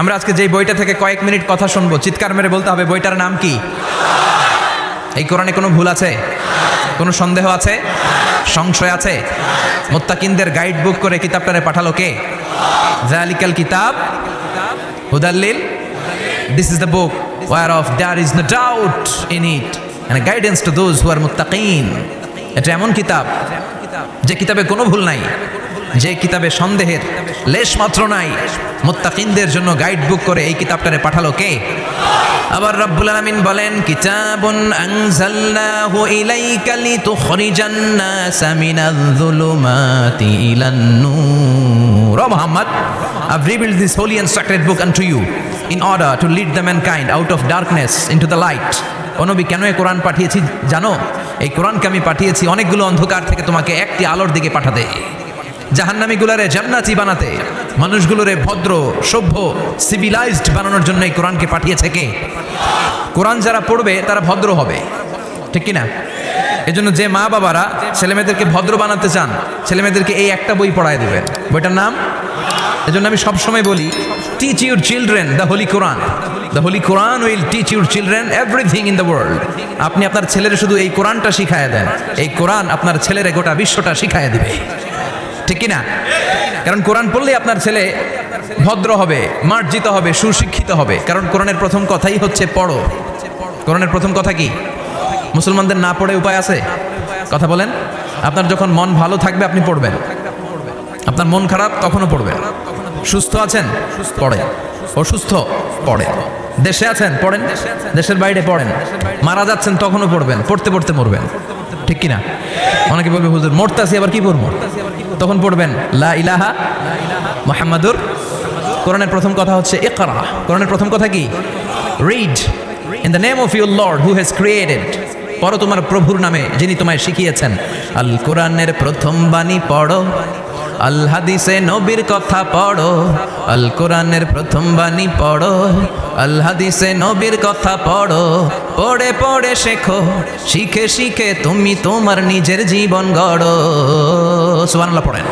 আমরা আজকে যেই বইটা থেকে কয়েক মিনিট কথা শুনবো, চিৎকার মেরে বলতে হবে বইটার নাম কি? এই কোরআনে কোনো ভুল আছে? কোনো সন্দেহ আছে? সংশয় আছে? মুত্তাকিনদের গাইড বুক করে কিতাবটারে পাঠালো কে? যালিকাল কিতাব হুদাল্লিল, this is the book whereof there is no doubt in it and a guidance to those who are muttaqin. এটা এমন কিতাব যে কিতাবে কোনো ভুল নাই, যে কিতাবে সন্দেহের লেশ মাত্র নাই। মুত্তাকিনদের জন্য গাইড বুক করে এই কিতাবটারে পাঠালো কে? আবার রব্বুল আলামিন বলেন, কিতাবুন আনজালনাহু ইলাইকা লিতুখরিজান নাসা মিনায-যুলুমাতি ইলান-নূর। ও Muhammad, I've revealed this holy and sacred book unto you in order to lead the mankind out of darkness into the light. ও নবী, কেন এই কোরআন পাঠিয়েছি জানো? এই কোরআনকে আমি পাঠিয়েছি অনেকগুলো অন্ধকার থেকে তোমাকে একটি আলোর দিকে পাঠাতে, জাহান্নামীগুলোরে জান্নাতি বানাতে, মানুষগুলোরে ভদ্র, সভ্য, সিভিলাইজড বানানোর জন্য এই কোরআনকে পাঠিয়েছে কে? কোরআন যারা পড়বে তারা ভদ্র হবে, ঠিক কিনা? এজন্য যে মা বাবারা ছেলেমেয়েদেরকে ভদ্র বানাতে চান, ছেলেমেয়েদেরকে এই একটা বই পড়ায় দেবেন। বইটার নাম, এজন্য আমি সবসময় বলি, teach your children the Holi Quran. The Holi Quran will teach your children everything in the world. আপনি আপনার ছেলের শুধু এই কোরআনটা শিখায় দেন, এই কোরআন আপনার ছেলের গোটা বিশ্বটা শিখায় দিবে, ঠিক কিনা? কারণ কোরআন পড়লে আপনার ছেলে ভদ্র হবে, মার্জিত হবে, সুশিক্ষিত হবে। কারণ কোরআনের প্রথম কথাই হচ্ছে পড়ো। কোরআনের প্রথম কথা কি? মুসলমানদের না পড়ে উপায় আছে? কথা বলেন। আপনার যখন মন ভালো থাকবে আপনি পড়বেন, আপনার মন খারাপ তখনও পড়বেন। সুস্থ আছেন পড়ে, অসুস্থ পড়ে, দেশে আছেন পড়েন, দেশের বাইরে পড়েন, মারা যাচ্ছেন তখনও পড়বেন, পড়তে পড়তে মরবেন, ঠিক কিনা? অনেকে বলবে, হুজুর মরতাছি আবার কি পড়বো? তখন পড়বেন লা ইলাহা মুহাম্মাদুর। কোরআনের প্রথম কথা হচ্ছে ইকরা। কোরআনের প্রথম কথা কি? Read in the name of your Lord who has created. পড়ো তোমার প্রভুর নামে যিনি তোমায় শিখিয়েছেন। আল কোরআনের প্রথম বাণী পড়ো, আল হাদিসে নবীর কথা পড়ো। আল কোরআনের প্রথম বাণী পড়ো, আল হাদিসে নবীর কথা পড়ো। পড়ে পড়ে শেখো, শিখে শিখে তুমি তোমার নিজের জীবন গড়ো। সুবহানাল্লাহ পড়েন।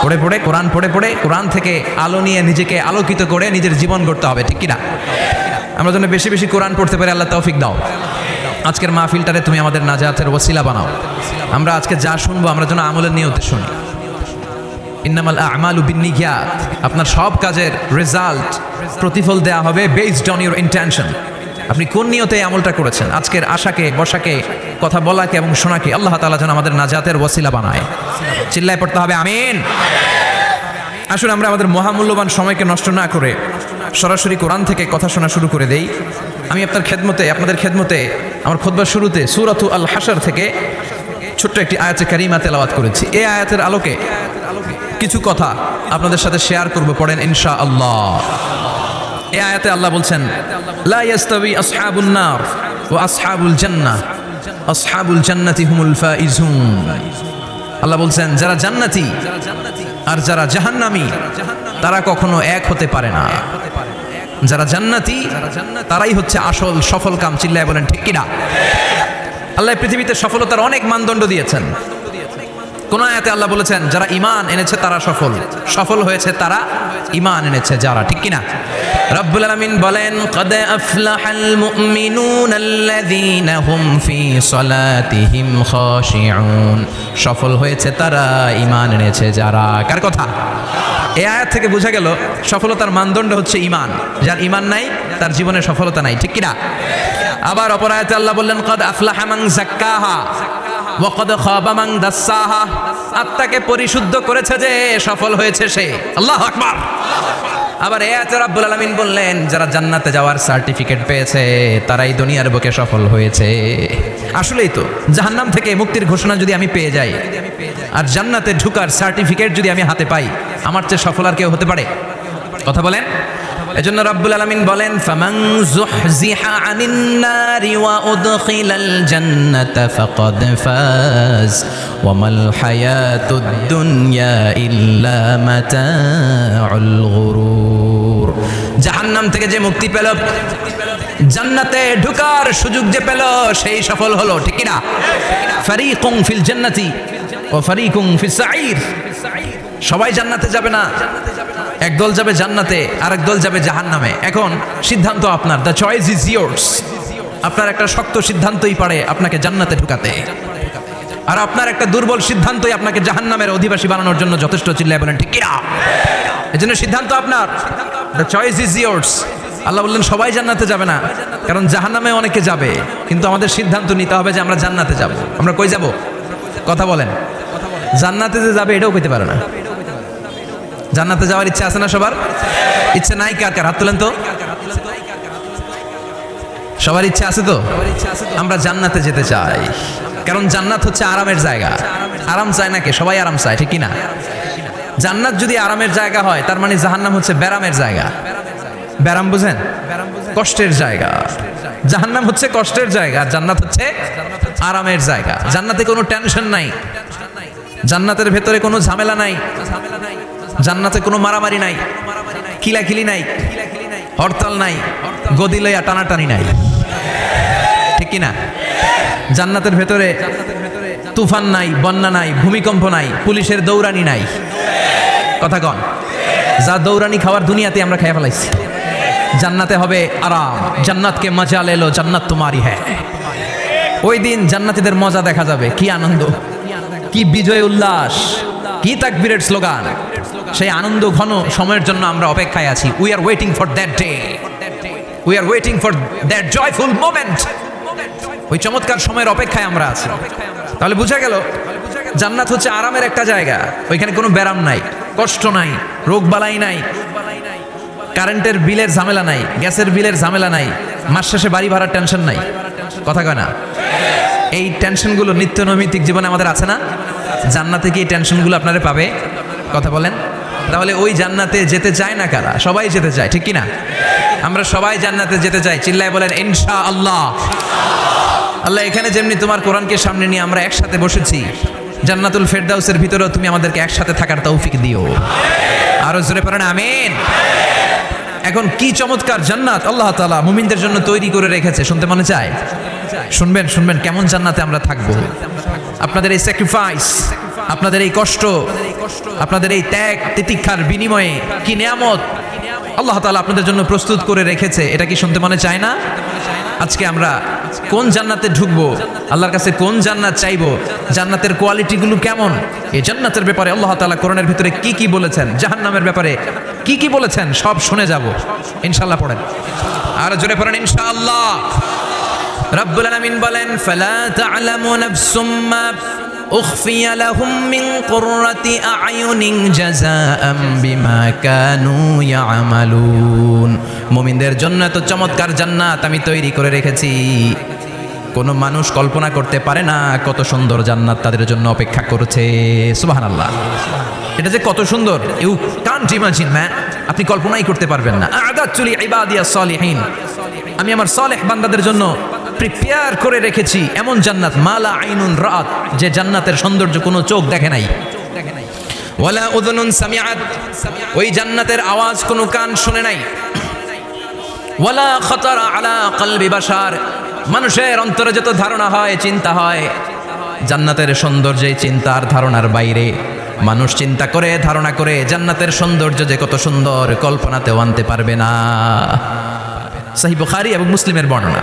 পড়ে পড়ে কোরআন পড়ে পড়ে কোরআন থেকে আলো নিয়ে নিজেকে আলোকিত করে নিজের জীবন গড়তে হবে, ঠিক কিনা? আমরা যেন বেশি বেশি কোরআন পড়তে পারি, আল্লাহ তৌফিক দাও। আজকের মাহফিলটারে তুমি আমাদের নাজাতের ওসিলা বানাও। আমরা আজকে যা শুনবো আমরা যেন আমলের নিয়তে শুনি। ইন্নামাল আমালু বিন্নিয়াত। আপনার সব কাজের রেজাল্ট, প্রতিফল দেয়া হবে বেসড অন ইউর ইন্টেনশন। আপনি কোন নিয়তে আমলটা করেছেন। আজকের আশাকে, বসাকে, কথা বলাকে এবং শোনাকে আল্লাহ তাআলা যেন আমাদের নাজাতের ওসিলা বানায়। চিল্লায় পড়তে হবে আমিন। আসুন আমরা আমাদের মহামূল্যবান সময়কে নষ্ট না করে সরাসরি কোরআন থেকে কথা শোনা শুরু করে দেই। আমি আপনাদের খেদমতে আমার খুতবার শুরুতে সূরাতু আল হাশর থেকে ছোট্ট একটি আয়াতে কারিমা তেলাওয়াত করেছি। এই আয়াতের আলোকে কিছু কথা আপনাদের সাথে শেয়ার করব, পড়েন ইনশাআল্লাহ। এই আয়াতে আল্লাহ বলছেন, লা ইয়াস্তাবি আসহাবুন নার ওয়া আসহাবুল জান্নাহ, আসহাবুল জান্নাতি হুমুল ফাইজুন। আল্লাহ বলছেন, যারা জান্নাতি আর যারা জাহান্নামী তারা কখনো এক হতে পারে না। যারা জান্নাতি তারাই হচ্ছে আসল সফল কাম। চিল্লায় বলেন ঠিক কিনা? আল্লাহ পৃথিবীতে সফলতার অনেক মানদণ্ড দিয়েছেন। কোন আয়াতে আল্লাহ বলেছেন যারা ঈমান এনেছে তারা সফল, সফল হয়েছে তারা ঈমান এনেছে যারা, ঠিক কিনা? রব্বুল আলামিন বলেন, ক্বাদ আফলাহাল মুমিনুনাল্লাযীনা হুম ফি সালাতিহিম খাশিউন। সফল হয়েছে তারা, ঈমান এনেছে যারা। কার কথা? এই আয়াত থেকে বোঝা গেল সফলতার মানদণ্ড হচ্ছে ঈমান। যার ঈমান নাই তার জীবনে সফলতা নাই, ঠিক কিনা? আবার অপর আয়াতে আল্লাহ বললেন, ক্বাদ আফলাহা মান যাক্কাহা ওয়া ক্বাদ খাবা মান দাসসাহা। আত্মাকে পরিশুদ্ধ করেছে যে সফল হয়েছে সে। আল্লাহু আকবার। আবার এই আয়াতে রব্বুল আলামিন বললেন, যারা জান্নাতে যাওয়ার সার্টিফিকেট পেয়েছে তারাই দুনিয়ার বুকে সফল হয়েছে। আসলেই তো, জাহান্নাম থেকে মুক্তির ঘোষণা যদি আমি পেয়ে যাই আর জান্নাতে ঢোকার সার্টিফিকেট যদি আমি হাতে পাই, আমার চেয়ে সফল আর কেউ হতে পারে? কথা বলেন। এজন্য রব্বুল আলামিন বলেন, ফামান যুহজিহা আনিন নারি ওয়া উদখিলাল জান্নাতা ফাকাদ ফাজ ওয়া মাল হায়াতুদ দুনিয়া ইল্লা মাতাউল গুরুর। জাহান্নাম থেকে যে মুক্তি পেল, জান্নাতে ঢোকার সুযোগ যে পেল, সেই সফল হলো, ঠিক কিনা? ফারিকুন ফিল জান্নাতি ওয়া ফারিকুন ফিস সাঈর। সবাই জান্নাতে যাবে না, একদল যাবে জান্নাতে, আরেক দল যাবে জাহান্নামে। এখন সিদ্ধান্ত আপনার, দ্য চয়েস ইজ ইয়ার্স। আপনার একটা শক্ত সিদ্ধান্তই পারে আপনাকে জান্নাতে ঢুকাতে, আর আপনার একটা দুর্বল সিদ্ধান্তই আপনাকে জাহান্নামের অধিবাসী বানানোর জন্য যথেষ্ট। চিল্লায় বলেন ঠিক কিনা? এজন্য সিদ্ধান্ত আপনার, দ্য চয়েস ইজ ইয়ার্স। আল্লাহ বললেন সবাই জান্নাতে যাবে না, কারণ জাহান্নামে অনেকে যাবে, কিন্তু আমাদের সিদ্ধান্ত নিতে হবে যে আমরা জান্নাতে যাব। আমরা কই যাব? কথা বলেন। জান্নাতে যে যাবে এটাও কইতে পারে না। জান্নাতে যাওয়ার ইচ্ছা আছে না সবার? ইচ্ছা নাই কার কার? হাত তোলেন তো। সবার ইচ্ছা আছে তো? আমরা জান্নাতে যেতে চাই, কারণ জান্নাত হচ্ছে আরামের জায়গা। আরাম চায় নাকি? সবাই আরাম চায়, ঠিক কিনা? জান্নাত যদি আরামের জায়গা হয়, তার মানে জাহান্নাম হচ্ছে ব্যারামের জায়গা। ব্যারাম বুঝেন? কষ্টের জায়গা। জাহান্নাম হচ্ছে কষ্টের জায়গা, আর জান্নাত হচ্ছে আরামের জায়গা। জান্নাতে কোনো টেনশন নাই, জান্নাতের ভেতরে কোনো ঝামেলা নাই, জান্নাতে কোনো মারামারি নাই, খিলাখিলি নাই, হরতাল নাই, গদি লইয়া টানাটানি নাই, ঠিক কিনা? জান্নাতের ভেতরে তুফান নাই, বন্যা নাই, ভূমিকম্প নাই, পুলিশের দৌড়ানি নাই। কথা কন। যা দৌড়ানি খাওয়ার দুনিয়াতে আমরা খেয়ে ফেলাইছি। জান্নাতে হবে আরাম। জান্নাতকে মজা লেলো, জান্নাত তোমারই হ্যাঁ। ওই দিন জান্নাতীদের মজা দেখা যাবে। কি আনন্দ, কি বিজয় উল্লাস, কি তাকবীরের স্লোগান। সেই আনন্দ ঘন সময়ের জন্য আমরা অপেক্ষায় আছি। We are waiting for that day, we are waiting for that joyful moment. ওই চমৎকার সময়ের অপেক্ষায় আমরা আছি। তাহলে বুঝা গেল জান্নাত হচ্ছে আরামের একটা জায়গা। ওইখানে কোনো ব্যারাম নাই, কষ্ট নাই, রোগ বালাই নাই, কারেন্টের বিলের ঝামেলা নাই, গ্যাসের বিলের ঝামেলা নাই, মাস শেষে বাড়ি ভাড়ার টেনশন নাই। কথা কয় না? এই টেনশনগুলো নিত্য নৈমিত্তিক জীবনে আমাদের আছে না? জান্নাতে কি এই টেনশনগুলো আপনারা পাবে? কথা বলেন। তাহলে ওই জান্নাতে যেতে চায় না কারা? সবাই যেতে চায়, ঠিক কিনা? আমরা সবাই জান্নাতে যেতে চাই। চিল্লায় বলেন ইনশাআল্লাহ। আল্লাহ এখানে যেমনি তোমার কোরআনকে সামনে নিয়ে আমরা একসাথে বসেছি, জান্নাতুল ফেরদাউসের ভিতরেও তুমি আমাদেরকে একসাথে থাকার তৌফিক দিও। আরো জোরে পড়েন আমিন। এখন কি চমৎকার জান্নাত আল্লাহ তাআলা মুমিনদের জন্য তৈরি করে রেখেছে, শুনতে মনে চায়? শুনবেন শুনবেন কেমন জান্নাতে আমরা থাকবো। আপনাদের এই স্যাক্রিফাইস, আপনাদের এই কষ্ট, আপনাদের এই ত্যাগ তিতিক্ষার বিনিময়ে কি নিয়ামত আল্লাহ তাআলা আপনাদের জন্য প্রস্তুত করে রেখেছে, এটা কি শুনতে মনে চায় না? আজকে আমরা কোন জান্নাতে ঢুকবো, আল্লাহর কাছে কোন জান্নাত চাইবো, জান্নাতের কোয়ালিটিগুলো কেমন, এই জান্নাতের ব্যাপারে আল্লাহ তাআলা কোরআনের ভিতরে কি কি বলেছেন, জাহান্নামের ব্যাপারে কি কি বলেছেন, সব শুনে যাব ইনশাআল্লাহ। পড়েন আর জোরে পড়েন ইনশাআল্লাহ। রব্বুল আলামিন বলেন ফালা তা'লামু নাফসুম মা উখফিয়া লাহুম মিন কুররাতি আ'য়ুনিন জাযাআম বিমা কানু ইয়া'মালুন। মুমিনদের জন্য এত চমৎকার জান্নাত আমি তৈরি করে রেখেছি, কোন মানুষ কল্পনা করতে পারে না কত সুন্দর জান্নাত তাদের জন্য অপেক্ষা করছে। সুবহানাল্লাহ। এটা যে কত সুন্দর, ইউ কান্ট ইমাজিন ম্যান, আপনি কল্পনাই করতে পারবেন না। আ'দাতু লিইবাদিয়াস সালিহিন, আমি আমার সালেহ বান্দাদের জন্য প্রিপেয়ার করে রেখেছি এমন জান্নাত, মালা আইনুন রাত, যে জান্নাতের সৌন্দর্য কোনো চোখ দেখে নাই, ওয়ালা উযুনুন সামিআত, ওই জান্নাতের আওয়াজ কোনো কান শুনে নাই, ওয়ালা খাতারা আলা কলবি বাশার, মানুষের অন্তরে যত ধারণা হয়, চিন্তা হয়, জান্নাতের সৌন্দর্যে চিন্তার ধারণার বাইরে। মানুষ চিন্তা করে, ধারণা করে জান্নাতের সৌন্দর্য যে কত সুন্দর, কল্পনাতেও আনতে পারবে না। সহিহ বুখারী এবং মুসলিমের বর্ণনা।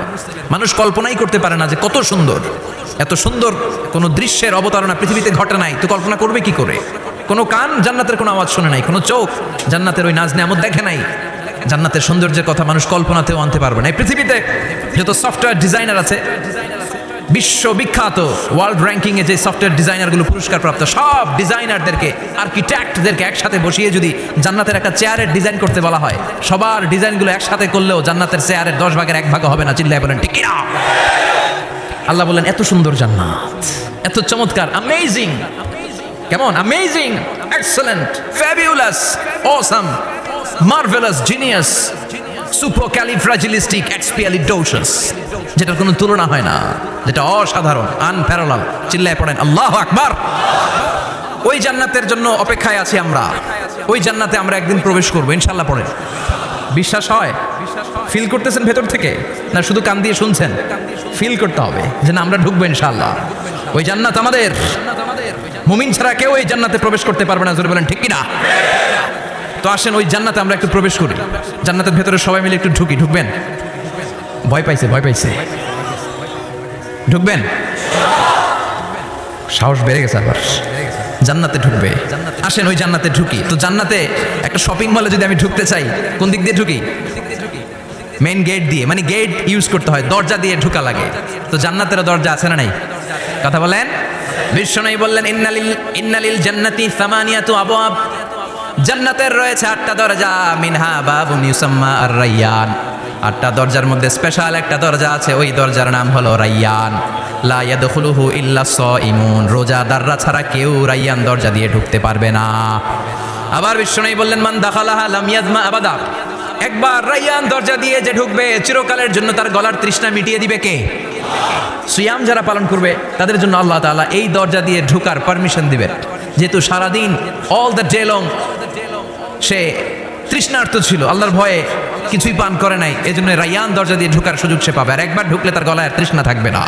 মানুষ কল্পনাই করতে পারে না যে কত সুন্দর, এত সুন্দর কোন দৃশ্যের অবতারণা পৃথিবীতে ঘটে নাই, তো কল্পনা করবে কি করে? কোনো কান জান্নাতের কোনো আওয়াজ শুনে নাই, কোনো চোখ জান্নাতের ওই নাজ নেয়ামত দেখে নাই, জান্নাতের সৌন্দর্যের কথা মানুষ কল্পনাতেও আনতে পারবে না। এই পৃথিবীতে যত সফটওয়্যার ডিজাইনার আছে, বিশ্ববিখ্যাত ওয়ার্ল্ড র্যাঙ্কিং এ যে সফটওয়্যার ডিজাইনারগুলো পুরস্কারপ্রাপ্ত, সব ডিজাইনারদেরকে, আর্কিটেক্টদেরকে একসাথে বসিয়ে যদি জান্নাতের একটা চেয়ারের ডিজাইন করতে বলা হয়, সবার ডিজাইনগুলো একসাথে করলেও জান্নাতের চেয়ারের 10 ভাগের 1 ভাগ হবে না। চিল্লায় বলেন ঠিক কিনা? আল্লাহ বলেন এত সুন্দর জান্নাত, এত চমৎকার, অ্যামেজিং। কেমন? Amazing, excellent, fabulous, awesome, marvellous, genius, supercalifragilisticexpialidocious, যেটার কোনো তুলনা হয় না, যেটা অসাধারণ, আনপ্যারালাল। চিল্লায় পড়েন আল্লাহু আকবার। ওই জান্নাতের জন্য অপেক্ষায় আছি আমরা, ওই জান্নাতে আমরা একদিন প্রবেশ করবো ইনশাআল্লাহ। পড়েন। বিশ্বাস হয়? ফিল করতেছেন ভেতর থেকে, না শুধু কান দিয়ে শুনছেন? ফিল করতে হবে যে না আমরা ঢুকবো ইনশাআল্লাহ। ওই জান্নাত আমাদের, মুমিন ছাড়া কেউ এই জান্নাতে প্রবেশ করতে পারবে না। জোরে বলেন ঠিক কিনা? তো আসেন ওই জান্নাতে আমরা একটু প্রবেশ করি, জান্নাতের ভেতরে সবাই মিলে একটু ঢুকি। ঢুকবেন? ভয় পাইছে, ভয় পাইছে। ঢুকবেন? সাহস বেড়ে গেছে আবার, জান্নাতে ঢুকবে। আসেন ওই জান্নাতে ঢুকি। তো জান্নাতে একটা শপিং মলে যদি আমি ঢুকতে চাই, কোন দিক দিয়ে ঢুকি? মেইন গেট দিয়ে, মানে গেট ইউজ করতে হয়, দরজা দিয়ে ঢুকা লাগে। তো জান্নাতেরও দরজা আছে না নাই? কথা বলেন। বিশ্বনবী বললেন ইন্নালিল জান্নাতি সামানিয়াতু আবওয়াব, জান্নাতের রয়েছে 8টা দরজা, মিনহা বাবুন ইউসাম্মা আর-রায়্যান। 8টা দরজার মধ্যে স্পেশাল একটা দরজা আছে, ওই দরজার নাম হলো রায়্যান। লা ইয়াদখুলুহু ইল্লা সাইমুন, রোজাদাররা ছাড়া কেউ রায়্যান দরজা দিয়ে ঢুকতে পারবে না। আবার বিশ্বনবী বললেন মান দাখালাহা লাম ইয়াজমা আবাদা, একবার রায়্যান দরজা দিয়ে যে ঢুকবে চিরকালের জন্য তার গলার তৃষ্ণা মিটিয়ে দিবে কে? সিয়াম যারা পালন করবে তাদের জন্য আল্লাহ তাআলা এই দরজা দিয়ে ঢোকার পারমিশন দিবেন। যেহেতু সারাদিন অল দ্য ডে লং সে তৃষ্ণার্ত ছিল, আল্লাহর ভয়ে কিছুই পান করে নাই, এই জন্য রায়্যান দরজা দিয়ে ঢোকার সুযোগ সে পাবে। আর একবার ঢুকলে তার গলায় আর তৃষ্ণা থাকবে না।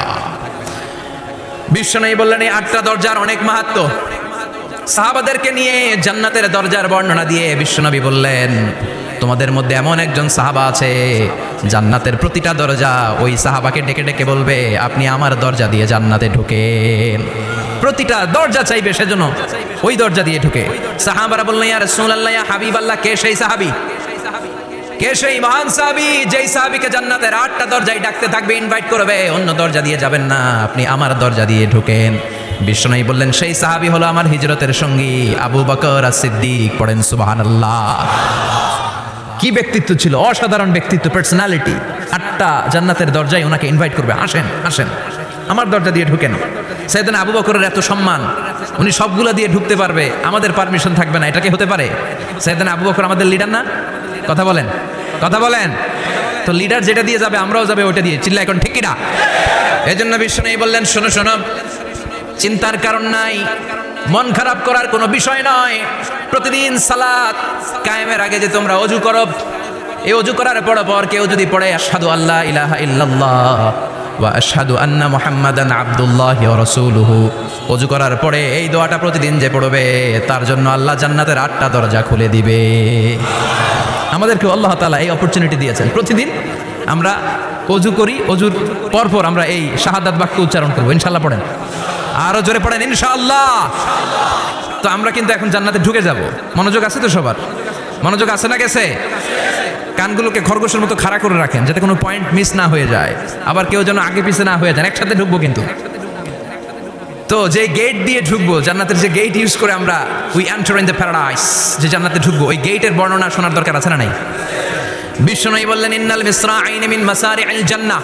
বিশ্বনবী বললেন এই 8টা দরজার অনেক মাহাত্ম্য। সাহাবাদেরকে নিয়ে জান্নাতের দরজার বর্ণনা দিয়ে বিশ্বনবী বললেন তোমাদের মধ্যে এমন একজন সাহাবা আছে, জান্নাতের প্রতিটা দরজা ওই সাহাবাকে ডেকে ডেকে বলবে আপনি আমার দরজা দিয়ে জান্নাতে ঢোকেন। প্রতিটা দরজা চাইবে সেজন্য ওই দরজা দিয়ে ঢুকে। সাহাবারা বললেন ইয়া রাসূলুল্লাহ, ইয়া হাবিবাল্লাহ, কে সেই সাহাবী? কে সেই মহান সাহাবী যেই সাহাবীকে জান্নাতের 8টা দরজায় ডাকতে থাকবে, ইনভাইট করবে, অন্য দরজা দিয়ে যাবেন না, আপনি আমার দরজা দিয়ে ঢোকেন? বিশ্বনবী বললেন সেই সাহাবী হলো আমার হিজরতের সঙ্গী আবু বকর as-সিদ্দিক। পড়েন সুবহানাল্লাহ। কি ব্যক্তিত্ব ছিল, অসাধারণ ব্যক্তিত্ব, পার্সোনালিটি। 8টা জান্নাতের দরজায় ওনাকে ইনভাইট করবে, আসেন আসেন আমার দরজা দিয়ে ঢুকেন। সাইয়েদনা আবু বকরের এত সম্মান, উনি সবগুলা দিয়ে ঢুকতে পারবে, আমাদের পারমিশন থাকবে না, এটা কি হতে পারে? সাইয়েদনা আবু বকর আমাদের লিডার না? কথা বলেন, কথা বলেন। তো লিডার যেটা দিয়ে যাবে আমরাও যাবে ওটা দিয়ে, চিল্লা এখন ঠিক কিনা? এজন্য বিশ্বনবী বললেন শোনো শোনো, চিন্তার কারণ নাই, মন খারাপ করার কোনো বিষয় নয়। প্রতিদিন সালাত কায়েমের আগে যে তোমরা ওযু করো, এই ওযু করার পর কেউ যদি পড়ে আশহাদু আল্লা ইলাহা ইল্লাল্লাহ ওয়া আশহাদু আন্না মুহাম্মাদান আবদুল্লাহি ওয়া রাসূলুহু, ওযু করার পরে এই দোয়াটা প্রতিদিন যে পড়বে তার জন্য আল্লাহ জান্নাতের 8টা দরজা খুলে দিবে। আমাদেরকে আল্লাহ তাআলা এই অপরচুনিটি দিয়েছেন, প্রতিদিন আমরা ওযু করি, ওযুর পরপর আমরা এই শাহাদাত বাক্য উচ্চারণ করব ইনশাআল্লাহ। পড়েন, আরো জোরে পড়েন ইনশাআল্লাহ। তো আমরা কিন্তু এখন জান্নাতে ঢুকে যাব। মনোযোগ আছে তো সবার? মনোযোগ আছে না গেছে? কানগুলোকে খরগোশের মতো খাড়া করে রাখেন যাতে কোনো পয়েন্ট মিস না হয়ে যায়, আবার কেউ যেন আগে পিছে না হয়ে যায়। একসাথে ঢুকবো কিন্তু। তো যে গেট দিয়ে ঢুকবো, জান্নাতের যে গেট ইউজ করে আমরা we enter in the paradise, যে জান্নাতে ঢুকবো, ওই গেটের বর্ণনা শোনার দরকার আছে না নাই? বিশ্বনবী বললেন ইন্নাল মিসরাঈন মিন মাসারি'আল জান্নাহ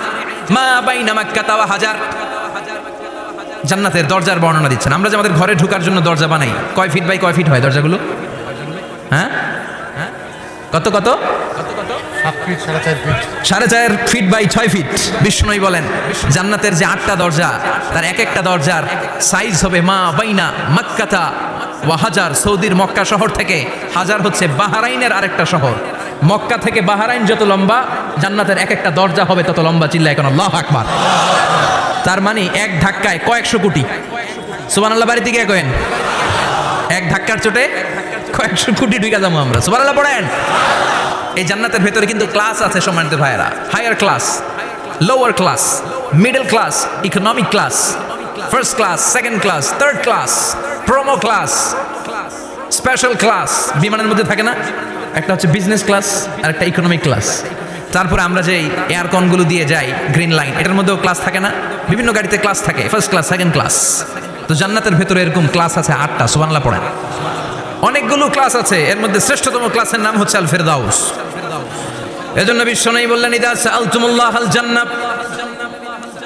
মা বাইনা মাক্কাহ ওয়া হাজার। জান্নাতের দরজার বর্ণনা দিচ্ছেন। আমরা যে আমাদের ঘরে ঢোকার জন্য দরজা বানাই, কয় ফিট বাই কয় ফিট হয় দরজাগুলো? হ্যাঁ, কত কত? 4.5 ফিট বাই 6 ফিট। বিষ্ণুই বলেন জান্নাতের যে 8টা দরজা, তার এক একটা দরজার সাইজ হবে মা বাইনা মাক্কাতা ওয়া হাজার, সৌদির মক্কা শহর থেকে হাজার হচ্ছে বাহরাইনের আরেকটা শহর। মক্কা থেকে বাহরাইন যত লম্বা, জান্নাতের এক একটা দরজা হবে তত লম্বা। চিল্লা এখন আল্লাহু আকবার। তার মানে এক ধাক্কায় কয়েকশো কোটি। সুবহানাল্লাহ বাড়িতে গিয়ে কয়েন, এক ধাক্কার চোটে কয়েকশো কোটি ঢুকে যাবো আমরা। সুবহানাল্লাহ পড়েন। এই জান্নাতের ভেতরে কিন্তু ক্লাস আছে সম্মানিত ভাইয়েরা, higher class, lower class, middle class, economic class, first class, second class, third class, promo class, special class. বিমানের মধ্যে থাকে না, একটা হচ্ছে বিজনেস ক্লাস আর একটা ইকোনমিক ক্লাস। তারপরে আমরা যে এয়ারকনগুলো দিয়ে যাই গ্রিন লাইন, এটার মধ্যেও ক্লাস থাকে না? বিভিন্ন গাড়িতে ক্লাস থাকে, ফার্স্ট ক্লাস, সেকেন্ড ক্লাস। তো জান্নাতের ভেতরে এরকম ক্লাস আছে 8টা। সুবহানাল্লাহ পড়েন। অনেকগুলো ক্লাস আছে, এর মধ্যে শ্রেষ্ঠতম ক্লাসের নাম হচ্ছে আল ফেরদাউস। এজন্য বিশ্বনবী বললেন ইদা সাআলতুমুল্লাহ আল জান্নাত,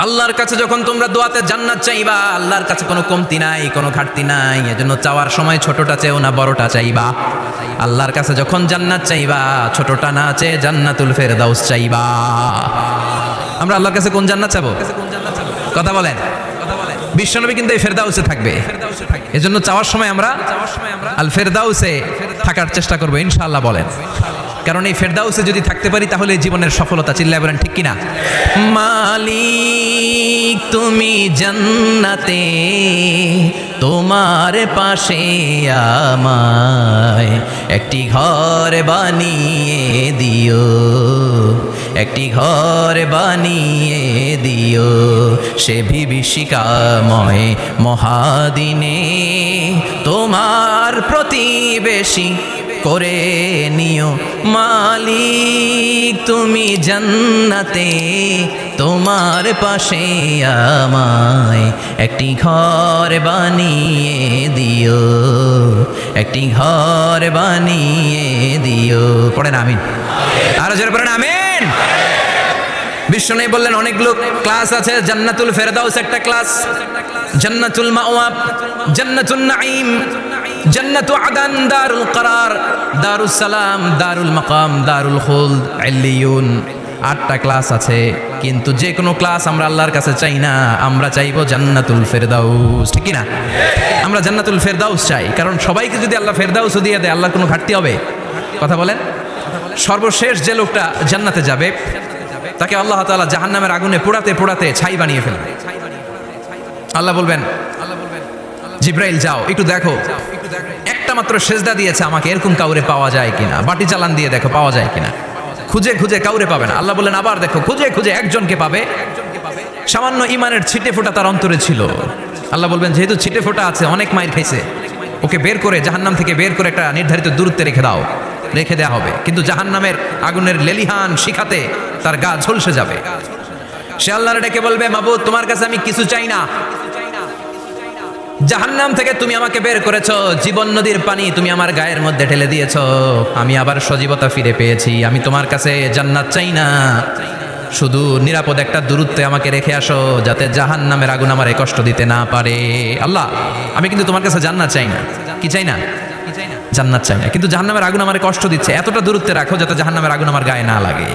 আল্লাহর কাছে যখন তোমরা দোয়াতে জান্নাত চাইবা, আল্লাহর কাছে কোনো কমতি নাই, কোনো ঘাটতি নাই। এজন্য চাওয়ার সময় ছোটটা চেও না, বড়টা চাইবা। আল্লাহর কাছে যখন জান্নাত চাইবা, ছোটটা না চেয়ে জান্নাতুল ফেরদাউস চাইবা। আমরা আল্লাহর কাছে কোন জান্নাত চাবো? কথা বলেন। বিশ্বনবী কিন্তু এই ফেরদাউসে থাকবে, এজন্য চাওয়ার সময় আমরা আল ফেরদাউসে থাকার চেষ্টা করবো ইনশাআল্লাহ। বলেন, কারণ এই ফেরদাউসে যদি থাকতে পারি তাহলে জীবনের সফলতা। চিল্লায় বলেন ঠিক কিনা? মালিক তুমি জান্নাতে, তোমার পাশে আমায় একটি ঘর বানিয়ে দিও, একটি ঘর বানিয়ে দিও সে বিভীষিকাময় মহাদিনে, তোমার প্রতিবেশী করে নিও মালিক তুমি জান্নাতে, তোমার পাশে আমায় একটি ঘর বানিয়ে দিও, একটি ঘর বানিয়ে দিও। পড়েন আমিন, আরো জোরে পড়েন আমিন। বিষ্ণু বললেন অনেকগুলো ক্লাস আছে, জান্নাতুল ফেরদাউস একটা ক্লাস, জান্নাতুল মাওয়া, জান্নাতুন নাঈম, জান্নাতু আদান, দারুল করার, দারুস সালাম, দারুল মাকাম, দারুল খুলদ, ইল্লিয়ুন। 8টা ক্লাস আছে, কিন্তু যে কোনো ক্লাস আমরা আল্লাহর কাছে চাই না, আমরা চাইবো জান্নাতুল ফেরদাউস, ঠিক না? আমরা জান্নাতুল ফেরদাউস চাই, কারণ সবাইকে যদি আল্লাহ ফেরদাউস দিয়ে দেয় আল্লাহর কোনো ঘাটতি হবে? কথা বলেন। সর্বশেষ যে লোকটা জান্নাতে যাবে তাকে আল্লাহ তাআলা জাহান্নামের আগুনে পোড়াতে পোড়াতে ছাই বানিয়ে ফেলবে। আল্লাহ বলবেন, জিব্রাইল যাও একটু দেখো, একটা মাত্র সেজদা দিয়েছে আমাকে, এরকম কাউরে পাওয়া যায় কিনা, বাটি চালান দিয়ে দেখো পাওয়া যায় কিনা। খুঁজে খুঁজে কাউরে পাবে না। আল্লাহ বললেন আবার দেখো, খুঁজে খুঁজে একজনকে পাবে, সামান্য ইমানের ছিটে ফোঁটা তার অন্তরে ছিল। আল্লাহ বলবেন যেহেতু ছিটে ফোঁটা আছে, অনেক মাইর খাইছে, ওকে বের করে জাহান্নাম থেকে বের করে একটা নির্ধারিত দূরত্বে রেখে দাও, রেখে দেওয়া হবে। কিন্তু জাহান্নামের আগুনের লেলিহান শিখাতে তার গা ঝলসে যাবে। সে আল্লাহর ডেকে বলবে, মাবুদ তোমার কাছে আমি কিছু চাই না, জাহান্নাম থেকে তুমি আমাকে বের করেছো, জীবন নদীর পানি তুমি আমার গায়ের মধ্যে ঢেলে দিয়েছো, আমি আবার সজীবতা ফিরে পেয়েছি, আমি তোমার কাছে জান্নাত চাই না, শুধু নিরাপদ একটা দূরত্বে আমাকে রেখে আসো, যাতে জাহান্নামের আগুন আমার কষ্ট দিতে না পারে। আল্লাহ আমি কিন্তু তোমার কাছে জান্নাত চাই না। কি চাই না? জান্নাত চাই না, কিন্তু জাহান্নামের আগুন আমার কষ্ট দিচ্ছে, এতটা দূরত্বে রাখো যাতে জাহান্নামের আগুন আমার গায়ে না লাগে।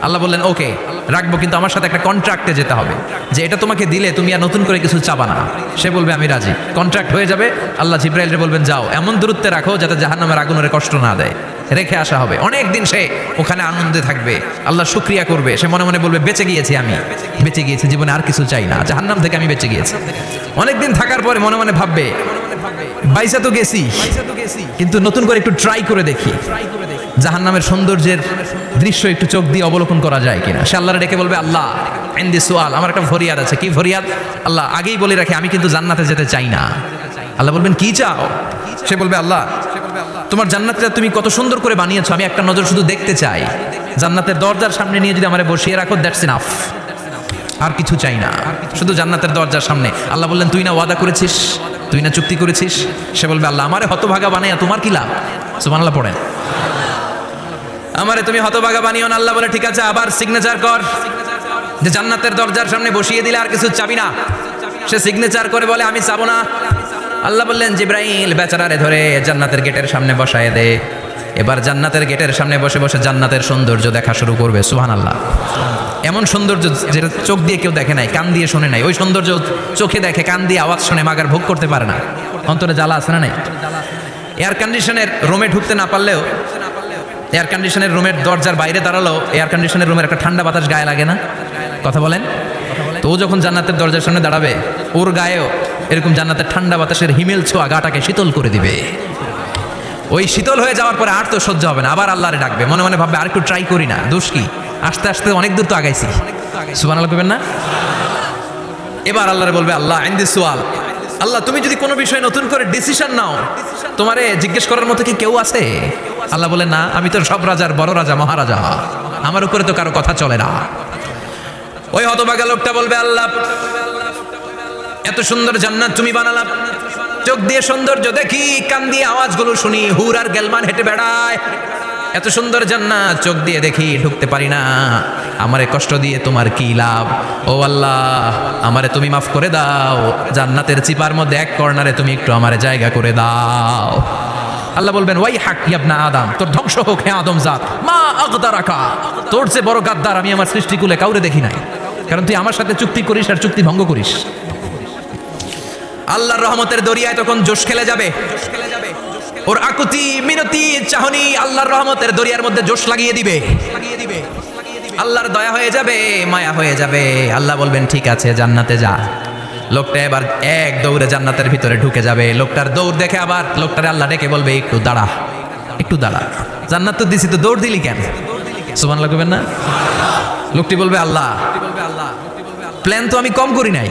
আল্লাহ বললেন ওকে রাখবো, কিন্তু আমার সাথে একটা কন্ট্রাক্টে যেতে হবে, যে এটা তোমাকে দিলে তুমি আর নতুন করে কিছু চাবা না। সে বলবে আমি রাজি, কন্ট্রাক্ট হয়ে যাবে। আল্লাহ জিব্রাইলকে বলবেন যাও এমন দূরত্বে রাখো যাতে জাহান্নামের আগুনের কষ্ট না দেয়, রেখে আসা হবে। অনেক দিন সে ওখানে আনন্দে থাকবে, আল্লাহ শুকরিয়া করবে, সে মনে মনে বলবে বেঁচে গিয়েছি, আমি বেঁচে গিয়েছি, জীবনে আর কিছু চাই না, জাহান্নাম থেকে আমি বেঁচে গিয়েছি। অনেকদিন থাকার পরে মনে মনে ভাববে বাইসা তো গেছি, কিন্তু নতুন করে একটু ট্রাই করে দেখি, জাহান্নামের সৌন্দর্যের দৃশ্য একটু চোখ দিয়ে অবলোকন করা যায় কিনা। সে আল্লাহর ডেকে বলবে আল্লাহ ইনদি সুআল, আমার একটা ফরিয়াদ আছে। কি ফরিয়াদ? আল্লাহ আগেই বলে রাখি আমি কিন্তু জান্নাতে যেতে চাই না। আল্লাহ বলবেন কি চাও? সে বলবে আল্লাহ তোমার জান্নাতটা তুমি কত সুন্দর করে বানিয়েছো, আমি একটা নজর শুধু দেখতে চাই, জান্নাতের দরজার সামনে নিয়ে যদি আমারে বসিয়ে রাখো, দ্যাটস ইনাফ, আর কিছু চাই না, শুধু জান্নাতের দরজার সামনে। আল্লাহ বললেন তুই না ওয়াদা করেছিস, তুই না চুক্তি করেছিস। সে বলবে আল্লাহ আমারে হতভাগা বানাইয়া তোমার কি লাভ? সুবহানাল্লাহ পড়েন। আমারে তুমি হতভাগা বানিও না। আল্লাহ বলে ঠিক আছে, আবার সিগনেচার কর, যে জান্নাতের দরজার সামনে বসিয়ে দিলে আর কিছু চাবি না। সে সিগনেচার করে বলে আমি চাবো না। আল্লাহ বললেন জিব্রাইল বেচারারে ধরে জান্নাতের গেটের সামনে বসায় দে। এবার জান্নাতের গেটের সামনে বসে বসে জান্নাতের সৌন্দর্য দেখা শুরু করবে। সুবহানাল্লাহ। এমন সৌন্দর্য যেটা চোখ দিয়ে কেউ দেখে নাই, কান দিয়ে শোনে নাই, ওই সৌন্দর্য চোখে দেখে, কান দিয়ে আওয়াজ শুনে মাগার ভোগ করতে পারে না। অন্তরে জ্বালা আছে না নাই? এয়ার কন্ডিশনের রুমে ঢুকতে না পারলেও, এয়ার কন্ডিশনের রুমের দরজার বাইরে দাঁড়ালো, এয়ার কন্ডিশনের রুমের একটা ঠান্ডা বাতাস গায়ে লাগে না? কথা বলেন। তো ও যখন জান্নাতের দরজার সামনে দাঁড়াবে, ওর গায়েও এরকম জান্নাতের ঠান্ডা বাতাসের হিমেল ছোঁয়া গাটাকে শীতল করে দিবে। ওই শীতল হয়ে যাওয়ার পরে আর তো সহ্য হবে না, আবার আল্লাহরে ডাকবে, মনে মনে ভাববে আর একটু ট্রাই করি না, দোষ কি, আস্তে আস্তে অনেক দূর তো আগাইছি। সুবহানাল্লাহ কইবেন না? এবার আল্লাহরে বলবে আল্লাহ ইনদি সুআল, আল্লাহ তুমি যদি কোনো বিষয়ে নতুন করে ডিসিশন নাও, তোমারে জিজ্ঞেস করার মতো কি কেউ আছে? আল্লাহ বলে না, আমি তো সব রাজার বড় রাজা, মহারাজা, আমার উপরে তো কারো কথা চলে না। ওই হতভাগা লোকটা বলবে আল্লাহ এত সুন্দর জান্নাত তুমি বানালাম, চোখ দিয়ে সৌন্দর্য দেখি, কান দিয়ে আওয়াজগুলো শুনি, হুর আর গেলমান হেঁটে বেড়ায়, এত সুন্দর জান্নাত চোখ দিয়ে দেখি, ঢুকতে পারি না, আমারে কষ্ট দিয়ে তোমার কি লাভ? ও আল্লাহ আমারে তুমি মাফ করে দাও, জান্নাতের চিপার মধ্যে এক কর্নারে তুমি একটু আমারে জায়গা করে দাও। আল্লাহ বলবেন ওয়াই হাক ইবনা আদম, তোর ধ্বংস হোক হে আদম জাত, মা আগদারাকা, তোর চেয়ে বড় গাদ্দার আমি আমার সৃষ্টিকুলে কাউরে দেখি নাই, কারণ তুই আমার সাথে চুক্তি করিস আর চুক্তি ভঙ্গ করিস। আল্লাহর রহমতের দরিয়ায় তখন জোশ খেলে যাবে, ওর আকুতি মিনতি চাহনি আল্লাহর রহমতের দরিয়ার মধ্যে জোশ লাগিয়ে দিবে। আল্লাহর দয়া হয়ে যাবে, মায়া হয়ে যাবে। আল্লাহ বলবেন ঠিক আছে জান্নাতে যা, লোকটা এবার এক দৌড়ে জান্নাতের ভিতরে ঢুকে যাবে। লোকটার দৌড় দেখে আবার লোকটারে আল্লাহ ডেকে বলবে একটু দাঁড়া, একটু দাঁড়া, জান্নাত তো দিছি, তো দৌড় দিলি কেন? সুবহানাল্লাহ কইবেন না? লোকটি বলবে আল্লাহ, প্ল্যান তো আমি কম করি নাই,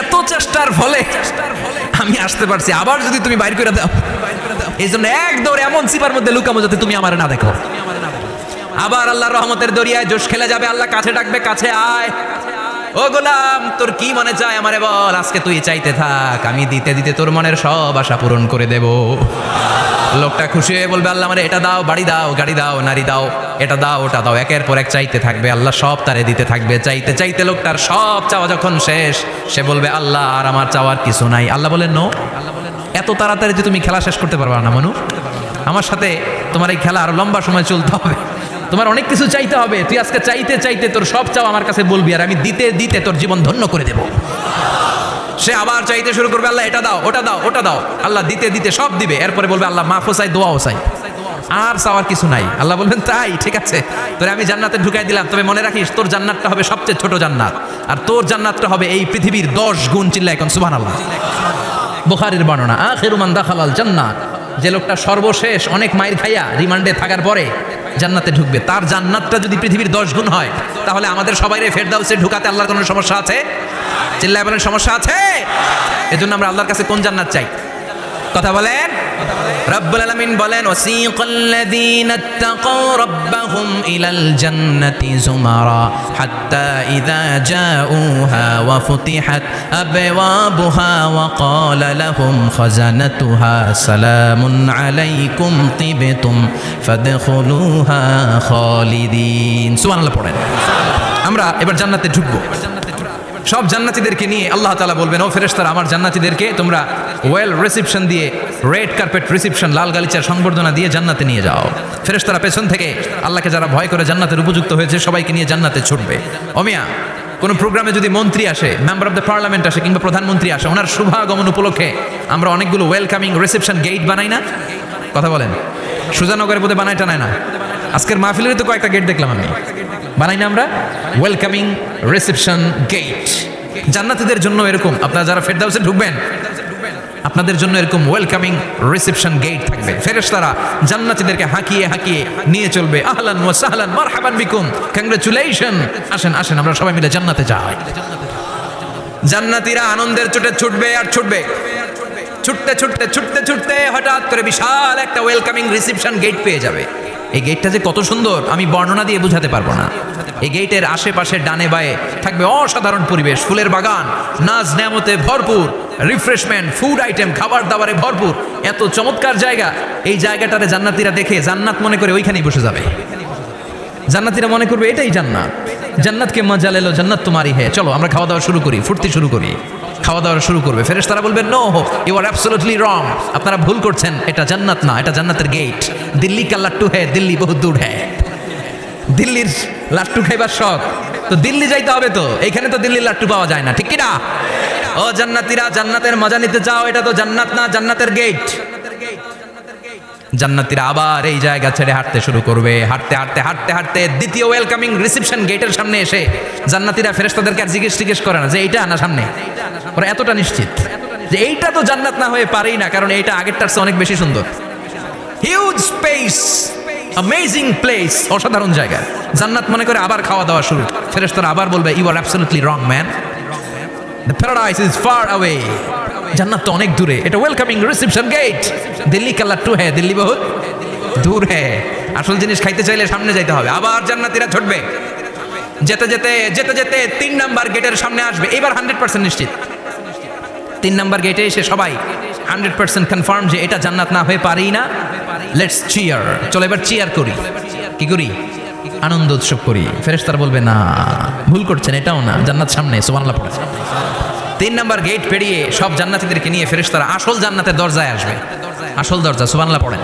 এত চেষ্টার ফলে আমি আসতে পারছি, আবার যদি তুমি বাইর করে দাও, এই জন্য এক দৌড়ে এমন সিপার মধ্যে লুকামো যাতে তুমি আমার না দেখো। আবার আল্লাহর রহমতের দরিয়ায় জোশ খেলে যাবে, আল্লাহ কাছে ডাকবে, কাছে আয়, ও গোলাম তোর কি মনে চায় আমারে বল, আজকে তুই চাইতে থাক, আমি দিতে দিতে তোর মনের সব আশা পূরণ করে দেব। লোকটা খুশি হয়ে বলবে আল্লাহ আমারে এটা দাও, বাড়ি দাও, গাড়ি দাও, নারী দাও, এটা দাও, ওটা দাও, একের পর এক চাইতে থাকবে, আল্লাহ সব তারে দিতে থাকবে। চাইতে চাইতে লোকটার সব চাওয়া যখন শেষ, সে বলবে আল্লাহ আর আমার চাওয়ার কিছু নাই। আল্লাহ বলেন নো, এত তাড়াতাড়ি যে তুমি খেলা শেষ করতে পারবা না মানু, আমার সাথে তোমার এই খেলা আরো লম্বা সময় চলতে হবে, তোমার অনেক কিছু চাইতে হবে, তুই আজকে চাইতে চাইতে তোর সব চাও আমার কাছে বলবি, আর আমি দিতে দিতে তোর জীবন ধন্য করে দেব। সে আবার চাইতে শুরু করবে, আল্লাহ এটা দাও, ওটা দাও, ওটা দাও, আল্লাহ দিতে দিতে সব দিবে। এরপরে বলবে আল্লাহ মাফও চাই, দোয়াও চাই, আর চাওয়ার কিছু নাই। আল্লাহ বলবেন তাই ঠিক আছে, তোরে আমি জান্নাতে ঢুকাই দিলাম, তবে মনে রাখিস তোর জান্নাতটা হবে সবচেয়ে ছোট জান্নাত, আর তোর জান্নাতটা হবে এই পৃথিবীর 10 গুণ। চিল্লায় এখন সুবহানাল্লাহ। বুখারীর বর্ণনা, আখিরু মান দাখালাল জান্নাত, যে লোকটা সর্বশেষ অনেক মাইর খাইয়া রিমান্ডে থাকার পরে জান্নাতে ঢুকবে, তার জান্নাতটা যদি পৃথিবীর 10 গুণ হয়, তাহলে আমাদের সবাইরে ফেরদাউসে ঢুকাতে আল্লাহর কোনো সমস্যা আছে? চিল্লায় বলেন সমস্যা আছে? এজন্য আমরা আল্লাহর কাছে কোন জান্নাত চাই? কথা বলেন। রব্বুল আলামিন বলেন ওয়াসিকাল্লাযীনা ইত্তাকাউ রাব্বাহুম ইলাল জান্নাতি যুমারা হাত্তা ইযা জাউহা ওয়া ফুতিহাত আবওয়াবুহা ওয়া ক্বালা লাহুম খাজানাতুহা সালামুন আলাইকুম তিবতুম ফাদখুলুহা খালিদিন। সুবহানাল্লাহ পড়েন। আমরা এবার জান্নাতে ঢুকবো। সব জান্নাতীদেরকে নিয়ে আল্লাহ তাআলা বলবেন ও ফেরেশতারা আমার জান্নাতীদেরকে তোমরা ওয়েল রিসেপশন দিয়ে, রেড কার্পেট রিসেপশন, লাল গালিচার সংবর্ধনা দিয়ে জান্নাতে নিয়ে যাও। ফেরেশতারা পেছন থেকে আল্লাহকে যারা ভয় করে জান্নাতের উপযুক্ত হয়েছে সবাইকে নিয়ে জান্নাতে ছুটবে। ওমিয়া কোনো প্রোগ্রামে যদি মন্ত্রী আসে, মেম্বার অফ দ্য পার্লামেন্ট আসে, কিংবা প্রধানমন্ত্রী আসে, ওনার শুভাগমন উপলক্ষে আমরা অনেকগুলো ওয়েলকামিং রিসেপশন গেট বানাই না? কথা বলেন। সুজানগরের বোধে বানাই টানায় না? আজকের মাহফিলের তো কয়েকটা গেট দেখলাম আমি, বানাই না আমরা? ওয়েলকামিং রিসেপশন গেট জান্নাতীদের জন্য এরকম, আপনারা যারা ফেরদাউসে ঢুকবেন আপনাদের জন্য এরকম ওয়েলকামিং রিসেপশন গেট থাকবে। ফেরেশতারা জান্নাতীদেরকে হাঁকিয়ে হাঁকিয়ে নিয়ে চলবে, আহলান ওয়া সাহলান মারহাবান বিকুম, কংগ্রাচুলেশন, আসেন আসেন আমরা সবাই মিলে জান্নাতে যাই। জান্নাতীরা আনন্দের চোটে ছুটবে আর ছুটবে, ছুটতে ছুটতে ছুটতে ছুটতে হঠাৎ করে বিশাল একটা ওয়েলকামিং রিসেপশন গেট পেয়ে যাবে। এই গেটটা যে কত সুন্দর আমি বর্ণনা দিয়ে বোঝাতে পারবো না। এই গেটের আশেপাশে ডানে বায়ে থাকবে অসাধারণ পরিবেশ, ফুলের বাগান, নাজ নেয়ামতে ভরপুর, রিফ্রেশমেন্ট, ফুড আইটেম, খাবার দাবারে ভরপুর, এত চমৎকার জায়গা। এই জায়গাটারে জান্নাতীরা দেখে জান্নাত মনে করে ওইখানেই বসে যাবে। জান্নাতীরা মনে করবে এটাই জান্নাত, জান্নাতকে মজা লেলো, জান্নাত তোমারই হে, চলো আমরা খাওয়া দাওয়া শুরু করি, ফুর্তি শুরু করি। খাওয়া দাওয়া শুরু করবে। ফেরেশতারা বলবেন no, you are absolutely wrong, আপনারা ভুল করছেন, এটা জান্নাত না, এটা জান্নাতের গেট। দিল্লি কা লাট্টু হ্যায়, দিল্লি বহুত দূর হ্যায়। দিল্লির লাট্টু খাইবার শখ তো দিল্লি যাইতে হবে, তো এখানে তো দিল্লির লাট্টু পাওয়া যায় না, ঠিক কি না? ও জান্নাতীরা, জান্নাতের মজা নিতে চাও? এটা তো জান্নাত না, জান্নাতের গেট। জান্নাতীরা আবার এই জায়গা ছেড়ে হাঁটতে শুরু করবে। হাঁটতে হাঁটতে হাঁটতে হাঁটতে দ্বিতীয় ওয়েলকামিং রিসেপশন গেটের সামনে এসে জান্নাতীরা ফেরেশতাদেরকে আর জিজ্ঞেস করে না যে এইটা না সামনে, ওরা এতটা নিশ্চিত যে এইটা তো জান্নাত না হয়ে পারেই না, কারণ এইটা আগেরটার চেয়ে অনেক বেশি সুন্দর। হিউজ স্পেস, অ্যামেজিং প্লেস, অসাধারণ জায়গা। জান্নাত মনে করে আবার খাওয়া দাওয়া শুরু। ফেরেশতারা আবার বলবে you are absolutely wrong man, the paradise is far away, জান্নাত তো অনেক দূরে, এটা ওয়েলকামিং রিসেপশন গেট। দিল্লি কা লাট্টু হ্যায়, দিল্লি বহুত দূর হ্যায়। আসল জিনিস খাইতে চাইলে সামনে যাইতে হবে। আবার জান্নাতীরা ছুটবে, যেতে যেতে যেতে যেতে 3 নাম্বার গেটের সামনে আসবে। এবার 100% নিশ্চিত 3 নাম্বার গেটে এসে সবাই 100% কনফার্ম যে এটা জান্নাত না হয়ে পারেই না। লেটস চিয়ার, চলো এবার চিয়ার করি। কি করি? আনন্দ উৎসব করি। ফেরেশতারা বলবে না, ভুল করছেন, এটাও না, জান্নাত সামনে। সুবহানাল্লাহ পড়ে। 3 নাম্বার গেট পেরিয়ে সব জান্নাতীদেরকে নিয়ে ফেরেশতারা আসল জান্নাতের দরজায় আসবে। আসল দরজা, সুবহানাল্লাহ পড়েন।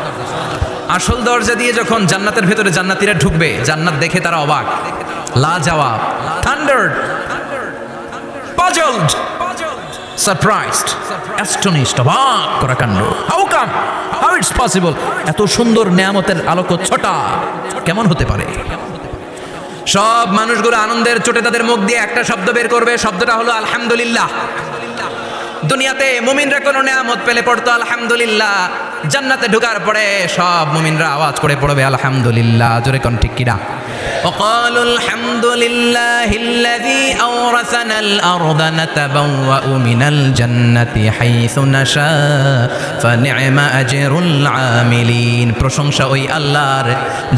আসল দরজা দিয়ে যখন জান্নাতের ভেতরে জান্নাতীরা ঢুকবে, জান্নাত দেখে তারা অবাক, লাজবাব, থান্ডার্ড, পাজলড, সারপ্রাইজড, অ্যাস্টনিশড, অবাক করা কাণ্ড। How come, how it's possible, এত সুন্দর নেয়ামতের আলোক ছটা কেমন হতে পারে? সব মানুষগুলো আনন্দের চোটে তাদের মুখ দিয়ে একটা শব্দ বের করবে, শব্দটা হলো আলহামদুলিল্লাহ। দুনিয়াতে মুমিনরা কোনো নিয়ামত পেলে পড়তো আলহামদুলিল্লাহ, জান্নাতে ঢোকার পরে সব মুমিনরা আওয়াজ করে পড়বে আলহামদুলিল্লাহ। জোরে কোন ঠিক কিনা? وقالوا الحمد لله الذي أورثنا الأرض نتبوأ من الجنة حيث نشاء فنعم أجر العاملين। প্রশংসা ওই আল্লাহর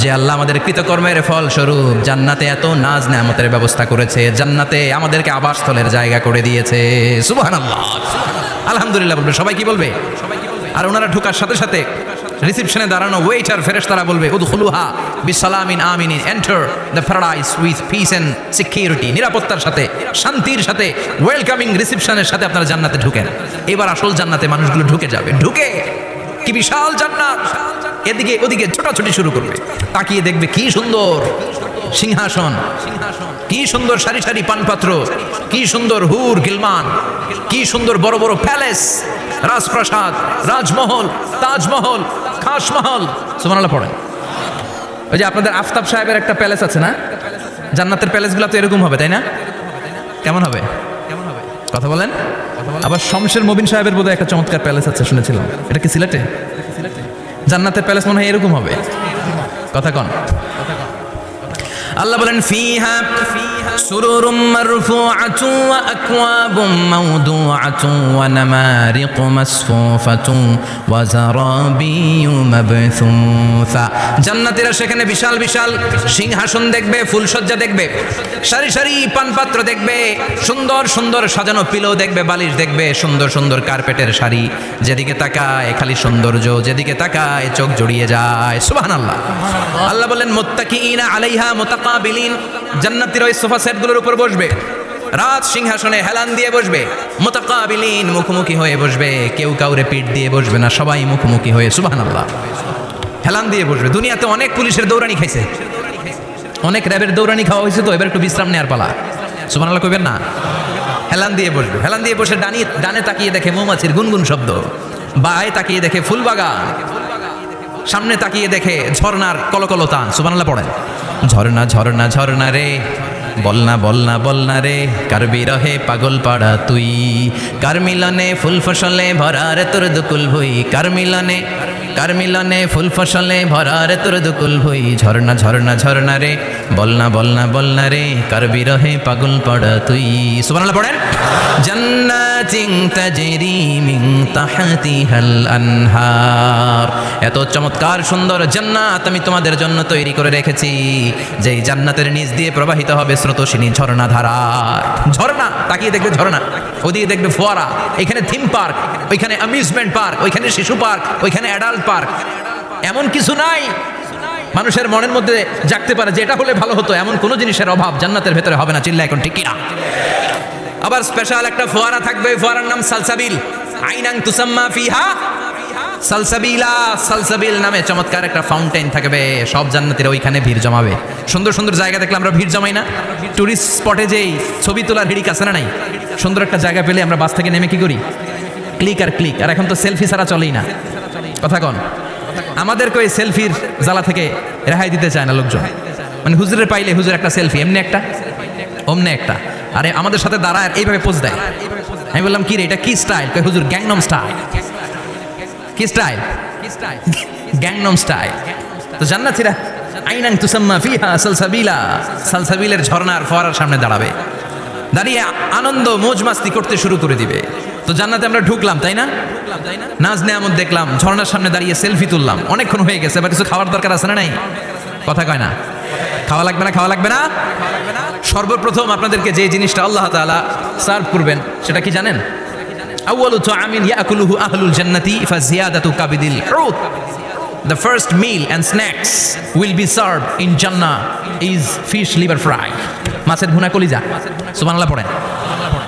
যে আল্লাহ আমাদের কৃতকর্মের ফল স্বরূপ জান্নাতে এত নাজ নেয়ামতের ব্যবস্থা করেছে, জান্নাতে আমাদেরকে আবাসস্থলের জায়গা করে দিয়েছে। সুবহানাল্লাহ, আলহামদুলিল্লাহ বলবে। সবাই কি বলবে? আর ওনারা ঢোকার সাথে সাথে রিসেপশনে দাঁড়ানো ওয়েটার ফেরেশতারা বলবে উদখুলুহা বিসালামিন আমিনিন, enter the paradise with peace and security. নিরাপত্তার সাথে, শান্তির সাথে, ওয়েলকামিং রিসেপশনের সাথে আপনারা জান্নাতে ঢুকেন। এবার আসল জান্নাতে মানুষগুলো ঢুকে যাবে। ঢুকে কি বিশাল জান্নাত, এদিকে ওদিকে ছোটাছুটি শুরু করবে। তাকিয়ে দেখবে কি সুন্দর সিংহাসন, কি সুন্দর সারি সারি পানপাত্র, কি সুন্দর হুর গিলমান, কি সুন্দর বড় বড় প্যালেস, রাজপ্রাসাদ, রাজমহল, তাজমহল, খাসমহল। সুবহানাল্লাহ পড়েন। ওই যে আপনাদের আফতাব সাহেবের একটা প্যালেস আছে না, জান্নাতের প্যালেসগুলো তো এরকম হবে, তাই না? কেমন হবে? কথা বলেন। আবার শমশের মবিন সাহেবের বোধহয় একটা চমৎকার প্যালেস আছে শুনেছিলাম, এটা কি সিলেটে? জান্নাতের প্যালেস মনে হয় এরকম হবে। কথা কন। আল্লাহ বলেন ফিহা সুরুরুম মারফুআতুন ওয়া আকওয়াবুম মাওদুআতুন ওয়া নামারিকু মাসফুফাতুন ওয়া যারাবিয়্যু মাবথুসা। জান্নাতীরা সেখানে বিশাল বিশাল সিংহাসন দেখবে, ফুলসজ্জা দেখবে, সারি সারি পানপাত্র দেখবে, সুন্দর সুন্দর সাজানো পিলো দেখবে, বালিশ দেখবে, সুন্দর সুন্দর কার্পেটের শাড়ি। যেদিকে তাকায় খালি সৌন্দর্য, যেদিকে তাকায় চোখ জড়িয়ে যায়। সুবহানাল্লাহ। আল্লাহ বলেন মুত্তাকিইনা আলাইহা মুতাকাবিলিন। জান্নাতীরা ওই সোফা সেটগুলোর উপর বসবে, রাজ সিংহাসনে হেলান দিয়ে বসবে। মুতাকাবিলিন, মুখোমুখি হয়ে বসবে, কেউ কাউরে পিঠ দিয়ে বসবে না, সবাই মুখোমুখি হয়ে। সুবহানাল্লাহ। হেলান দিয়ে বসবে। দুনিয়াতে অনেক পুলিশের দৌড়ানি খাইছে, অনেক র্যাবের দৌড়ানি খাওয়া হয়েছে, তো এবার একটু বিশ্রাম নেওয়ার পালা। সুবহানাল্লাহ কইবেন না? হেলান দিয়ে বসবে। হেলান দিয়ে বসে ডানে তাকিয়ে দেখে মৌমাছির গুনগুন শব্দ, বায়ে তাকিয়ে দেখে ফুলবাগান, সামনে তাকিয়ে দেখে ঝর্ণার কলকলতান। সুবহানাল্লাহ পড়েন। ঝর্ণা ঝর্ণা ঝর্ণা রে, বলনা বলনা বলনা রে, কার বিরহে পাগল পাড়া তুই, কার মিলনে ফুল ফসলে ভরা রে তোর দুকুল ভুই, কার মিলনে ফুল ফসলে ভরা রে তোর দুকুল ভুই। ঝর্ণা ঝর্ণা ঝর্ণা রে, বলনা বলনা বলনা রে, কার বিরহে পাগল পাড়া তুই। সুবহানাল্লাহ পড়েন। জান্নাতিন তাজরি মিন তাহতিহাল আনহার। এত চমৎকার সুন্দর জান্নাত আমি তোমাদের জন্য তৈরি করে রেখেছি, যেই জান্নাতের নিচ দিয়ে প্রবাহিত হবে স্রোতস্বিনী ঝর্ণা ধারা। ঝর্ণা, তাকিয়ে দেখবে ঝর্ণা, ওদিকে দেখবে ফোয়ারা, এখানে থিম পার্ক, ওইখানে অ্যামিউজমেন্ট পার্ক, ওইখানে শিশু পার্ক, ওইখানে অ্যাডাল্ট পার্ক। এমন কিছু নাই মানুষের মনের মধ্যে জাগতে পারে যে এটা হলে ভালো হতো, এমন কোনো জিনিসের অভাব জান্নাতের ভেতরে হবে না। চিল্লা এখন ঠিক কিনা? আবার স্পেশাল একটা ফোয়ারা থাকবে, ফোয়ারার নাম সালসাবিল। আইনাং তুসাম্মা ফিহা সালসাবিলা। সালসাবিল নামে চমৎকার একটা ফাউন্টেন থাকবে। সব জান্নাতীরা ওইখানে ভিড় জমাবে। সুন্দর সুন্দর জায়গা দেখলে আমরা ভিড় জমাই না? টুরিস্ট স্পটে যেই ছবি তোলার হিড়িক আছে না নাই? সুন্দর একটা জায়গা পেলে আমরা বাস থেকে নেমে কি করি? ক্লিক আর ক্লিক। আর এখন তো সেলফি ছাড়া চলেই না। কথা কন। আমাদেরকে ওই সেলফির জ্বালা থেকে রেহাই দিতে চায় না লোকজন। মানে হুজুরের পাইলে হুজুর একটা সেলফি, এমনি একটা, অমনে একটা, আরে আমাদের সাথে দাঁড়ায় এইভাবে পোজ দেয়। আমি বললাম কি রে, এটা কি স্টাইল? কই হুজুর গ্যাংনম স্টাইল। কি স্টাইল? Gangnam style. তো জান্নাতীরা আইনাং তুসাম্মা ফিহা সালসাবিলা, সালসাবিলের ঝর্ণার ফোয়ারার সামনে দাঁড়াবে, দাঁড়িয়ে আনন্দ মোজ মাস্তি করতে শুরু করে দিবে। তো জান্নাতে আমরা ঢুকলাম, তাই না? নাজ নেয়ামত দেখলাম, ঝর্ণার সামনে দাঁড়িয়ে সেলফি তুললাম। অনেকক্ষণ হয়ে গেছে, এবার কিছু খাওয়ার দরকার আছে না নাই? কথা কয় না? খাওয়া লাগবে না? খাওয়া লাগবে না? সর্বপ্রথম আপনাদেরকে যে জিনিসটা আল্লাহ তাআলা সার্ভ করবেন সেটা কি জানেন? আউয়ালু তুআমিন ইয়াকুলুহু আহলুল জান্নাতি ফাজিয়াদাতু কাবিদিল হুত। The first meal and snacks will be served in Jannah is fish liver fry. মাছের ভুনা কলিজা। সুবহানাল্লাহ পড়েন।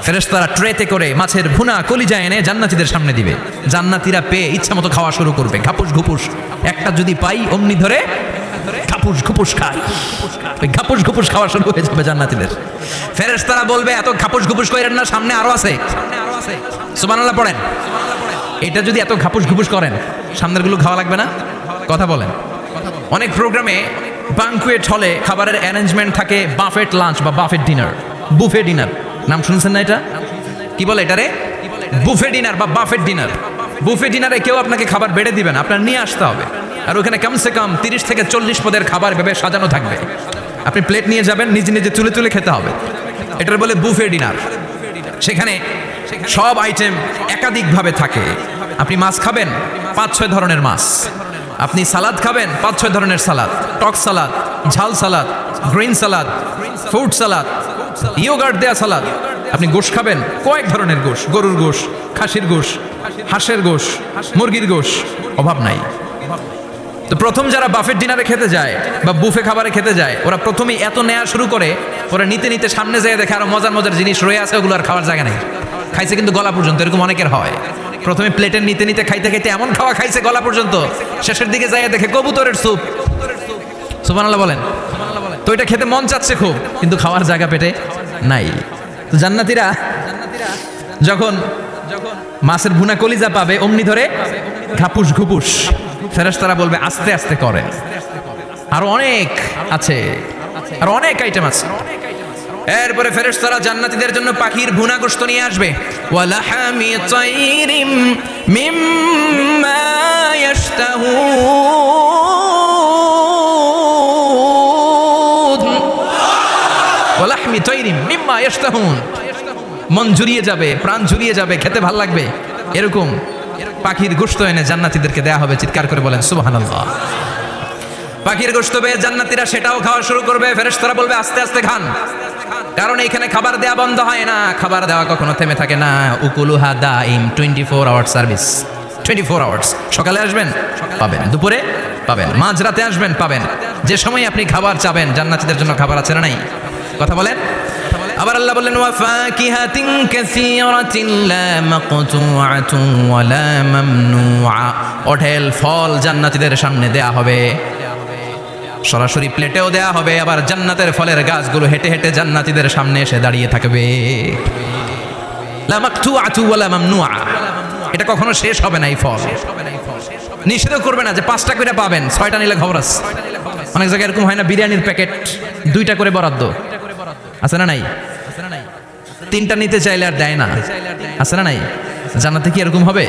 ফেরেশতারা ট্রেতে করে মাছের ভুনা কলিজা এনে জান্নাতীদের সামনে দিবে। জান্নাতীরা পেয়ে ইচ্ছা মতো খাওয়া শুরু করবে। ঘাপুস ঘুপুস একটা যদি পাই অমনি ধরে ঘাপুস ঘুপুস খায়। ওই ঘাপুস ঘুপুস খাওয়া শুরু হয়ে যাবে জান্নাতীদের। ফেরেশতারা বলবে এত ঘাপুস ঘুপুস করেন না, সামনে আরো আছে। সুবহানাল্লাহ পড়েন। এটা যদি এত ঘাপুস ঘুপুস করেন, সামনেরগুলো খাওয়া লাগবে না? কথা বলেন। অনেক প্রোগ্রামে ব্যাংকুয়েট হলে খাবারের অ্যারেঞ্জমেন্ট থাকে বাফেট লাঞ্চ বা বাফেট ডিনার, বুফে ডিনার। নাম শুনছেন না এটা? কি বলে এটারে? বুফে ডিনার বা বাফেট ডিনার। বুফে ডিনারে কেউ আপনাকে খাবার বেড়ে দিবেন, আপনার নিয়ে আসতে হবে। আর ওখানে কমসে কম 30 থেকে 40 পদের খাবার ভেবে সাজানো থাকবে। আপনি প্লেট নিয়ে যাবেন, নিজে নিজে তুলে তুলে খেতে হবে। এটার বলে বুফে ডিনার। সেখানে সব আইটেম একাধিকভাবে থাকে। আপনি মাছ খাবেন, 5-6 ধরনের মাছ। আপনি সালাদ খাবেন, 5-6 ধরনের সালাদ, টক সালাদ, ঝাল salad, green salad, fruit salad, yogurt দেয়া সালাদ। আপনি গোশ খাবেন, কয়েক ধরনের গোশ, গরুর গোশ, খাসির গোশ, হাঁসের গোশ, মুরগির গোশ, অভাব নাই। তো প্রথম যারা বাফেট ডিনারে খেতে যায় বা বুফে খাবারে খেতে যায়, ওরা প্রথমেই এত নেওয়া শুরু করে, ওরা নিতে নিতে সামনে যেয়ে দেখে আরো মজার মজার জিনিস রয়ে আছে, ওগুলো আর খাওয়ার জায়গা নেই। খাইছে কিন্তু গলা পর্যন্ত, এরকম অনেকের হয়। প্রথমে প্লেটের নিতে নিতে খাইতে খাইতে এমন খাওয়া খাইছে গলা পর্যন্ত, শেষের দিকে যাইয়া দেখে কবুতরের স্যুপ। সুবহানাল্লাহ বলেন। তো এটা খেতে মন চাচ্ছে খুব, কিন্তু খাওয়ার জায়গা পেটে নাই। তো জান্নাতীরা যখন মাছের ভুনা কলিজা পাবে, অমনি ধরে ঘাপুস ঘুপুস। ফেরেশতারা বলবে আস্তে আস্তে করেন। আরো অনেক আছে, আরো অনেক আইটেম আছে। এরপরে ফেরেশতারা জান্নাতীদের জন্য পাখির ভুনা গোশত নিয়ে আসবে। ওয়ালাহামি তাইরিম মিম্মা ইয়াশতাহুন। ওয়ালাহমি তাইরিম মিম্মা ইয়াশতাহুন। মন জুড়িয়ে যাবে, প্রাণ জুড়িয়ে যাবে, খেতে ভাল লাগবে, এরকম পাখির গোশত এনে জান্নাতীদেরকে দেয়া হবে। চিৎকার করে বলেন সুবহানাল্লাহ। পাখির গোশত পেয়ে জান্নাতীরা সেটাও খাওয়া শুরু করবে। ফেরেশতারা বলবে আস্তে আস্তে খান, কারণ এখানে খাবার দেওয়া বন্ধ হয় না, খাবার দেওয়া কখনো থেমে থাকে না। উকুলুহা দাইম, 24 আওয়ার সার্ভিস, 24 আওয়ার্স। সকালে আসবেন পাবেন, দুপুরে পাবেন, মাঝরাতে আসবেন পাবেন। যে সময় আপনি খাবার চাবেন, জান্নাতীদের জন্য খাবার আছে না নাই? কথা বলেন। আবার আল্লাহ বললেন ওয়া ফাকিহাতিন কাসীরাতিন লা মাকতুআতুন ওয়া লা মামনুআ। অঢেল ফল জান্নাতীদের সামনে দেয়া হবে, সরাসরি প্লেটেও দেয়া হবে। আবার জান্নাতের ফলের গাছগুলো হেঁটে হেঁটে জান্নাতীদের সামনে এসে দাঁড়িয়ে থাকবে। লা মাকতুআতুন ওয়া লা মামনুআ। এটা কখনো শেষ হবে না। এই ফল নিষেধ করবে না যে 5টা করে পাবেন, 6টা নিলে খবর আছে। অনেক জায়গায় এরকম হয় না, বিরিয়ানির প্যাকেট 2টা করে বরাদ্দ আছে না নাই? 3টা নিতে চাইলে আর দেয় না, আছে না নাই? জান্নাতে কি এরকম হবে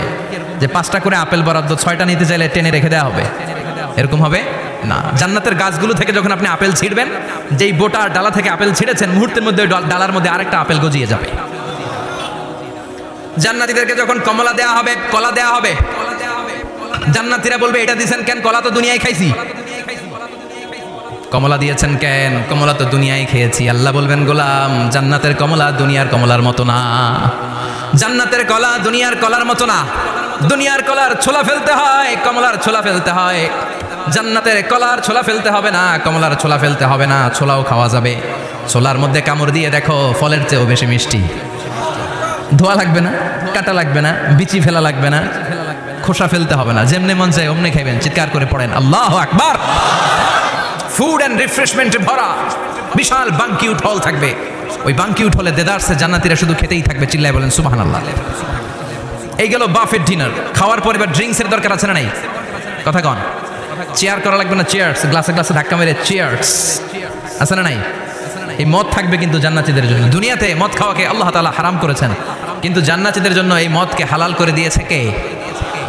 যে 5টা করে আপেল বরাদ্দ, 6টা নিতে চাইলে টেনে রেখে দেওয়া হবে? এরকম হবে না। জান্নাতের গাছগুলো থেকে যখন আপনি আপেল ছিঁড়বেন, যেই বোটা ডালা থেকে আপেল ছিঁড়েছেন, মুহূর্তের মধ্যে ডালার মধ্যে আরেকটা আপেল গজিয়ে যাবে। জান্নাতীদেরকে যখন কমলা দেয়া হবে, কলা দেয়া হবে, জান্নাতীরা বলবে এটা দিয়েছেন কেন? কলা তো দুনিয়ায় খাইছি। কমলা দিয়েছেন কেন? কমলা তো দুনিয়ায় খেয়েছি। আল্লাহ বলবেন গোলাম, জান্নাতের কমলা দুনিয়ার কমলার মতো না। জান্নাতের কলা দুনিয়ার কলার মতো না। দুনিয়ার কলার ছোলা ফেলতে হয়, কমলার ছোলা ফেলতে হয়। জান্নাতের কলার ছোলা ফেলতে হবে না, কমলার ছোলা ফেলতে হবে না, ছোলাও খাওয়া যাবে। ছোলার মধ্যে কামড় দিয়ে দেখো, ফলের চেয়েও বেশি মিষ্টি। ধোয়া লাগবে না, কাটা লাগবে না, বিচি ফেলা লাগবে না, খোসা ফেলতে হবে না। যেমনি মন চায় অমনি খাইবেন। চিৎকার করে পড়েন আল্লাহু আকবার। ফুড অ্যান্ড রিফ্রেশমেন্টে ভরা বিশাল বাঙ্কিউট হল থাকবে। ওই বাঙ্কিউট হলে দেদারসে জান্নাতীরা শুধু খেতেই থাকবে। চিল্লায় বলেন সুবহানাল্লাহ। এই গেল বাফেট ডিনার। খাওয়ার পর এবার ড্রিঙ্কসের দরকার আছে না নাই? কথা কন। চেয়ার করা লাগবে না, চেয়ার্স, গ্লাসে গ্লাসে ধাক্কা মেরে চেয়ার্স, আছে না নাই? এই মদ থাকবে কিন্তু জান্নাতীদের জন্য। দুনিয়াতে মদ খাওয়াকে আল্লাহ তাআলা হারাম করেছেন, কিন্তু জান্নাতীদের জন্য এই মদকে হালাল করে দিয়েছে কে?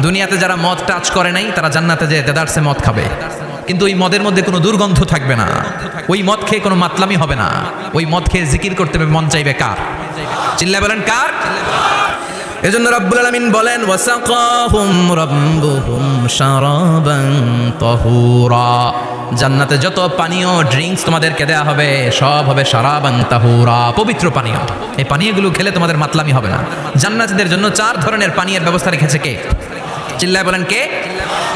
দুনিয়াতে যারা মদ টাচ করে নাই, তারা জান্নাতে যে দেদারসে মদ খাবে, কিন্তু ওই মদের মধ্যে কোনো দুর্গন্ধ থাকবে না। ওই মদ খেয়ে কোনো মাতলামি হবে না। ওই মদ খেয়ে জিকির করতে মন চাইবে কার? চিল্লায় বলেন কার? এজন্য রব্বুল আলামিন বলেন ওয়াসাকাহুম রাব্বুহুম শারাবান তাহুরা। জান্নাতে যত পানীয় ড্রিঙ্কস তোমাদেরকে দেয়া হবে, সব হবে শারাবান তাহুরা, পবিত্র পানীয়। এই পানীয়গুলো খেলে তোমাদের মাতলামি হবে না। জান্নাতীদের জন্য 4 ধরনের পানীয়ের ব্যবস্থা রেখেছে কে? চিল্লায় বলেন কে?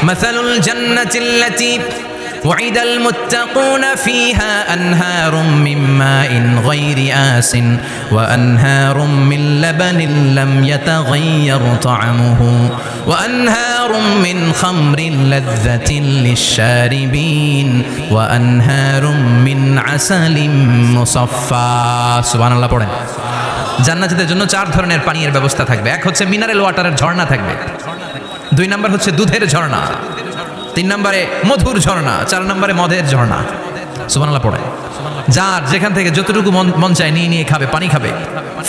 মাসালুল জান্নাতিল্লাতী وعد المتقون فيها أنهار من ماء غير آسن وأنهار من لبن لم يتغير طعمه وأنهار من خمر لذة للشاربين وأنهار من عسل مصفى سبحان الله পড়েন। জান্নাতীদের জন্য 4 ধরনের পানির ব্যবস্থা থাকবে। এক হচ্ছে মিনারেল ওয়াটারের ঝর্ণা থাকবে, 2 নম্বর হচ্ছে দুধের ঝর্ণা, 3 নম্বরে মধুর ঝর্ণা, 4 নম্বরে মদের ঝর্ণা। সুবহানাল্লাহ পড়ে। যার যেখান থেকে যতটুকু মন চায় নিয়ে নিয়ে খাবে, পানি খাবে,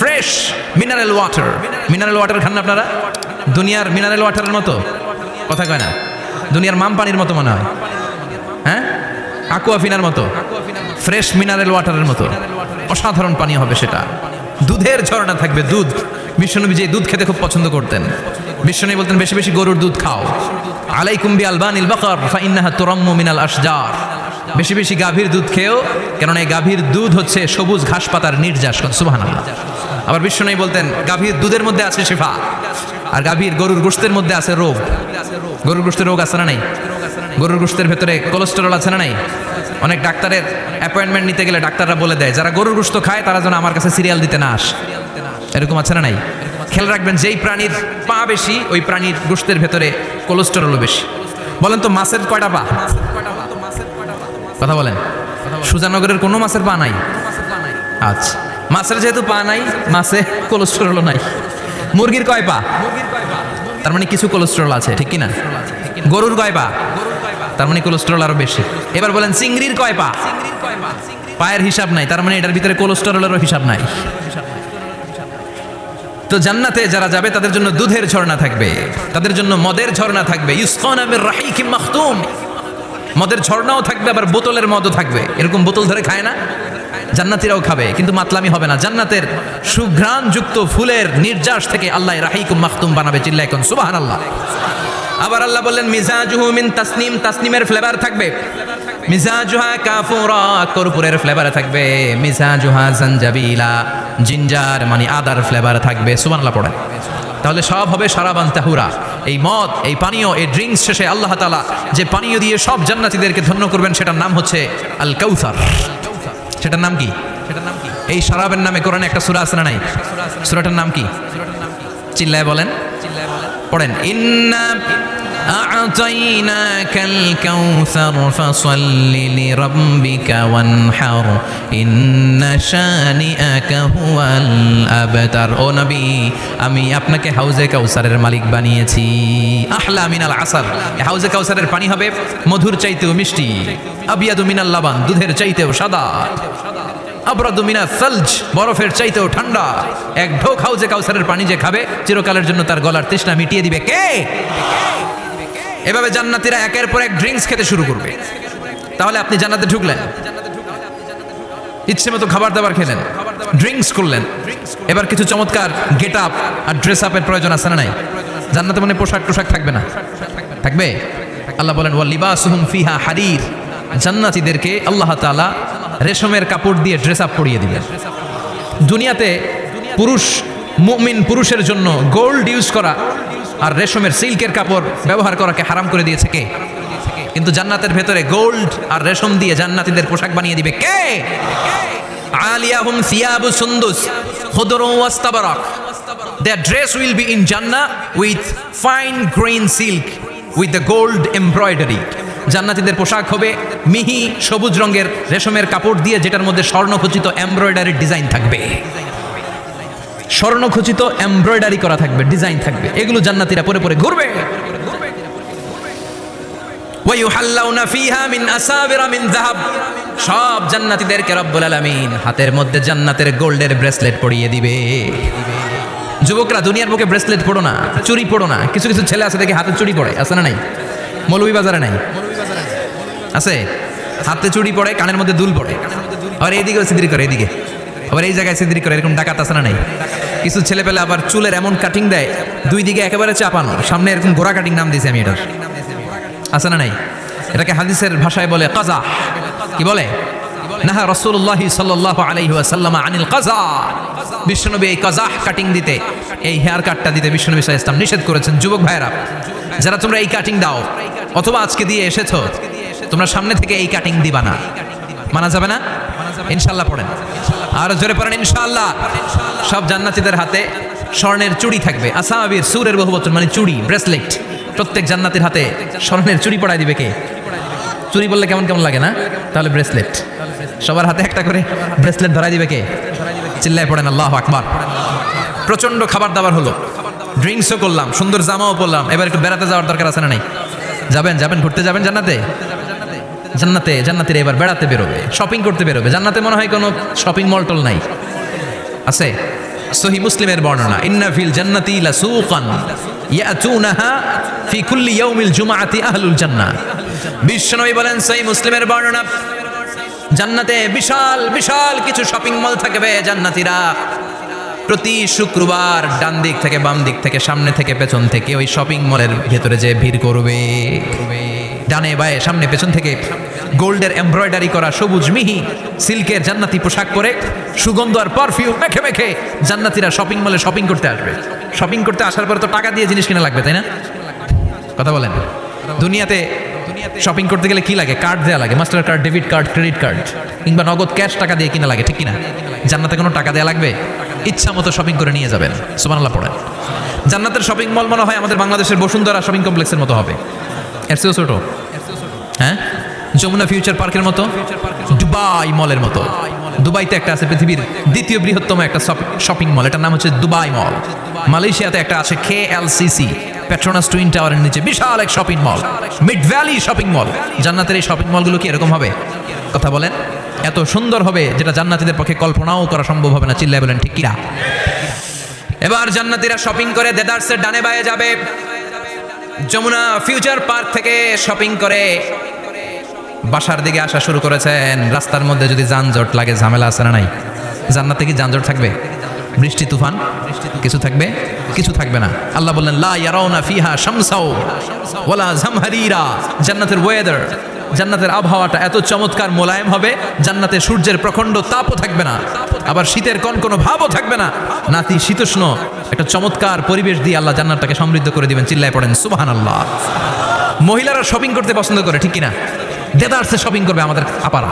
fresh mineral water. Mineral water খান না আপনারা? দুনিয়ার মিনারেল ওয়াটারের মতো কথা কয় না, দুনিয়ার মাম পানির মতো মনে হয়, হ্যাঁ, আকুয়াফিনার মতো, ফ্রেশ মিনারেল ওয়াটারের মতো অসাধারণ পানি হবে সেটা। দুধের ঝর্ণা থাকবে, দুধ। বিশ্বনবী যে দুধ খেতে খুব পছন্দ করতেন, বিশ্বনবী বলতেন বেশি বেশি গরুর দুধ খাও। আলাইকুম বি আলবানিল বাকার ফাইন্নাহা তুরাম্মু মিনাল আশজার। বেশি বেশি গাভীর দুধ খেও, কারণ এই গাভীর দুধ হচ্ছে সবুজ ঘাস পাতার নির্যাস। সুবহানাল্লাহ। আবার বিশ্বনবী বলতেন গাভীর দুধের মধ্যে আছে শিফা, আর গাভীর গরুর গোশতের মধ্যে আছে রোগ। গরুর গোশতের রোগ আছে না নাই? গরুর গোশতের ভেতরে কোলেস্টেরল আছে না নাই? অনেক ডাক্তারের অ্যাপয়েন্টমেন্ট নিতে গেলে ডাক্তাররা বলে দেয় যারা গরুর গোশত খায় তারা যেন আমার কাছে সিরিয়াল দিতে না আসে। এরকম আছে না নাই? খেয়াল রাখবেন, যেই প্রাণীর পা বেশি ওই প্রাণীর গোশতের ভেতরে কোলেস্টেরলও বেশি। বলেন তো মাছের কয়টা পা? কথা বলেন। সুজানগরের কোনো মাছের পা নাই? আচ্ছা, মাছের যেহেতু পা নাই, মাছে কোলেস্টেরলও নাই। মুরগির কয় পা? তার মানে কিছু কোলেস্টেরল আছে, ঠিক কিনা? গরুর কয় পা? তার মানে কোলেস্টেরল আরো বেশি। এবার বলেন চিংড়ির কয় পা? পায়ের হিসাব নাই, তার মানে এটার ভিতরে কোলেস্টেরলেরও হিসাব নাই। তো জান্নাতে যারা যাবে তাদের জন্য দুধের ঝর্ণা থাকবে, তাদের জন্য মদের ঝর্ণা থাকবে। ইউসকানা মির রাহিকিম মাখতুম। মদের ঝর্ণাও থাকবে, আবার বোতলের মদও থাকবে। এরকম বোতল ধরে খায় না? জান্নাতীরাও খাবে, কিন্তু মাতলামি হবে না। জান্নাতের সুঘ্রাণযুক্ত ফুলের নির্যাস থেকে আল্লাহ রাহিকুম মাখতুম বানাবে। চিল্লায় কোন সুবহানাল্লাহ। আবার আল্লাহ বললেন মিজাজুহু মিন তাসনিম। তাসনিমের ফ্লেভার থাকবে। মিজাজুহা কাফুরা, কর্পূরের ফ্লেভার থাকবে। মিজাজুহা জানজাবিলা, জিঞ্জার মানে আদার ফ্লেভার থাকবে। সুবহানাল্লাহ পড়েন। তাহলে সব হবে শারাবান তাহুরা। এই মদ, এই পানীয়, এই ড্রিঙ্কস শেষে আল্লাহ তাআলা যে পানীয় দিয়ে সব জান্নাতীদেরকে ধন্য করবেন সেটার নাম হচ্ছে আল কাউসার। সেটার নাম কি? এই শরাবের নামে কোরআনে একটা সূরা আছে না নাই? সূরাটার নাম কি? চিল্লায় বলেন, পড়েন। ইন্না আ'তাইনাকাল কাউসার ফাসাল্লি লিরাব্বিকা ওয়ানহার ইন্না শানিআকা হুয়াল আবতার। ও নবী, আমি আপনাকে হাউজে কাউসারের মালিক বানিয়েছি। আহলা মিনাল আসার। হাউজে কাউসারের পানি হবে মধুর চাইতেও মিষ্টি। আবিয়াদু মিনাল লাবান, দুধের চাইতেও সাদা। আবরাদু মিনাস সালজ, বরফের চাইতেও ঠান্ডা। এক ঢোক হাউজে কাউসারের পানি যে খাবে চিরকালের জন্য তার গলার তৃষ্ণা মিটিয়ে দিবে কে? এভাবে জান্নাতীরা একের পর এক ড্রিঙ্কস খেতে শুরু করবে। তাহলে আপনি জান্নাতে ঢুকলেন, ইচ্ছে মতো খাবার দাবার খেলেন, ড্রিঙ্কস করলেন। এবার কিছু চমৎকার গেট আপ আর ড্রেস আপের প্রয়োজন আছে না নাই? জান্নাতে মানে পোশাক টোশাক থাকবে না? থাকবে। আল্লাহ বলেন ওয়া লিবাসুহুম ফিহা হারির। জান্নাতীদেরকে আল্লাহ তাআলা রেশমের কাপড় দিয়ে ড্রেস আপ পরিয়ে দিবেন। দুনিয়াতে পুরুষ, মুমিন পুরুষের জন্য গোল্ড ইউজ করা আর রেশমের সিল্কের কাপড় ব্যবহার করাকে হারাম করে দিয়েছে কে? কিন্তু জান্নাতের ভেতরে গোল্ড আর রেশম দিয়ে জান্নাতীদের পোশাক বানিয়ে দিবে কে? আলিয়াহুম সিয়াবু সুন্দুস খুদরুন ওয়াস্তাবরাক। Their dress will be in Jannah with fine grain silk with the gold embroidery. জান্নাতীদের পোশাক হবে মিহি সবুজ রঙের রেশমের কাপড় দিয়ে, যেটার মধ্যে স্বর্ণখচিত এমব্রয়ডারি ডিজাইন থাকবে। স্বর্ণখচিত এমব্রয়ডারি করা থাকবে, ডিজাইন থাকবে। এগুলো জান্নাতীরা পরে পরে ঘুরবে। ওয়ায়ুহাল্লাউনা ফিহা মিন আসাবিরা মিন যাহাব। সব জান্নাতীদেরকে রব্বুল আলামিন হাতের মধ্যে জান্নাতের গোল্ডের ব্রেসলেট পরিয়ে দিবে। যুবকরা, দুনিয়ার বুকে ব্রেসলেট পড়ো না, চুরি পড়ো না। কিছু কিছু ছেলে আছে দেখে হাতে চুরি পড়ে, আছে না নাই? মৌলভীবাজারে নাই? আছে। হাতে চুড়ি পড়ে, কানের মধ্যে দুল পড়ে, আবার এইদিকেও সিদ্রি করে, এদিকে আবার এই জায়গায় সিদ্রি করে। এরকম ডাকাত আছে না নাই? কিছু ছেলে পেলে আবার চুলের এমন কাটিং দেয়, দুই দিকে একেবারে চাপানো, সামনে এরকম গোড়া কাটিং নাম দিয়েছি আমি এটার। আছে না নাই? এটাকে হাদিসের ভাষায় বলে কাজা। কি বলে? নাহা রাসূলুল্লাহি সাল্লাল্লাহু আলাইহি ওয়াসাল্লাম আনিল কাজা। বিশ্বনবী এই কাজা কাটিং দিতে, এই হেয়ার কাটটা দিতে বিশ্বনবী সাল্লাল্লাহু আলাইহি ওয়াসাল্লাম নিষেধ করেছেন। যুবক ভাইরা, যারা তোমরা এই কাটিং দাও অথবা আজকে দিয়ে এসেছো, তোমরা সামনে থেকে এই কাটিং দিবা না। মানা যাবে না? ইনশাআল্লাহ পড়েন, আর জোরে পড়েন ইনশাআল্লাহ। সব জান্নাতীদের হাতে স্বর্ণের চুড়ি থাকবে। আসাবির, সুরের বহুবচন মানে চুড়ি, ব্রেসলেট। প্রত্যেক জান্নাতীর হাতে স্বর্ণের চুড়ি পড়ায় দিবে কে? চুড়ি বললে কেমন কেমন লাগে না? তাহলে ব্রেসলেট, সবার হাতে একটা করে ব্রেসলেট ধরাই দিবে কে? চিল্লায় পড়েন আল্লাহু আকবার। প্রচন্ড খাবার দাবার হলো, ড্রিঙ্কসও করলাম, সুন্দর জামাও পরলাম। এবার একটু বেড়াতে যাওয়ার দরকার আছে না নাই? যাবেন, ঘুরতে যাবেন জান্নাতে? জান্নাতীরা এবার বেড়াতে বেরোবে, শপিং করতে বেরোবে। জান্নাতে মনে হয় কোনো শপিং মল টল নাই, আছে? সহি মুসলিমের বর্ণনা, ইন্না ফিল জান্নাতি লাসুকান ইয়াতুনাহা ফি কুল্লি ইয়াউমিল জুমআতি আহলুল জান্নাহ। বিশ্বনবী বলেন, সহি মুসলিমের বর্ণনা, জান্নাতে বিশাল বিশাল কিছু শপিং মল থাকবে। জান্নাতীরা প্রতি শুক্রবার ডান দিক থেকে বাম দিক থেকে সামনে থেকে পেছন থেকে ওই শপিং মলের ভেতরে যে ভিড় করবে, ডানে বায়ে সামনে পেছন থেকে গোল্ডের এমব্রয়ডারি করা সবুজ মিহি সিল্কের জান্নাতি পোশাক পরে সুগন্ধ আর পারফিউম মেখে মেখে জান্নাতীরা শপিং মলে শপিং করতে আসবে। শপিং করতে আসার পরে তো টাকা দিয়ে জিনিস কিনা লাগবে, তাই না? কথা বলেন। দুনিয়াতে শপিং করতে গেলে কি লাগে? কার্ড দেওয়া লাগে, master card, debit card, credit card, কিংবা নগদ ক্যাশ টাকা দিয়ে কিনা লাগে, ঠিক কিনা? জান্নাতে কোনো টাকা দেওয়া লাগবে? ইচ্ছা মতো শপিং করে নিয়ে যাবেন। সুবহানাল্লাহ পড়েন। জান্নাতের শপিং মল মনে হয় আমাদের বাংলাদেশের বসুন্ধরা শপিং কমপ্লেক্সের মতো হবে, এর চেয়েও ছোট। হ্যাঁ, যমুনা ফিউচার পার্কের মতো, দুবাই মলের মতো। দুবাইতে একটা আছে পৃথিবীর দ্বিতীয় বৃহত্তম একটা শপিং মল, এটার নাম হচ্ছে দুবাই মল। মালয়েশিয়াতে একটা আছে KLCC, পেট্রোনাস টুইন টাওয়ারের নিচে বিশাল এক shopping mall, mid valley shopping mall. জান্নাতের এই শপিং মলগুলো কি এরকম হবে? কথা বলেন। এত সুন্দর হবে যেটা জান্নাতীদের পক্ষে কল্পনাও করা সম্ভব হবে না। চিল্লায় বলেন ঠিক কিনা? এবার জান্নাতীরা শপিং করে দেদারসের ডানে বায়ে যাবে। যমুনা ফিউচার পার্ক থেকে শপিং করে বাসার দিকে আসা শুরু করেছেন। রাস্তার মধ্যে যদি যানজট লাগে, ঝামেলা আছে না নাই? জান্নাতে কি যানজট থাকবে? বৃষ্টি তুফান কিছু থাকবে? কিছু থাকবে না। আল্লাহ বললেন, লা ইয়ারাউনা ফিহা শামসাও ওয়ালা জামহারিরা। জান্নাতের ওয়েদার, জান্নাতের আবহাওয়াটা এত চমৎকার মোলায়েম হবে, জান্নাতে সূর্যের প্রখণ্ড তাপও থাকবে না, আবার শীতের কনকনো ভাবও থাকবে না। নাতি শীতোষ্ণ একটা চমৎকার পরিবেশ দিয়ে আল্লাহ জান্নাতটাকে সমৃদ্ধ করে দিবেন। চিল্লায় পড়েন সুবহানাল্লাহ। মহিলারা শপিং করতে পছন্দ করে, ঠিক কিনা? দেদারসে শপিং করবে আমাদের আপারা,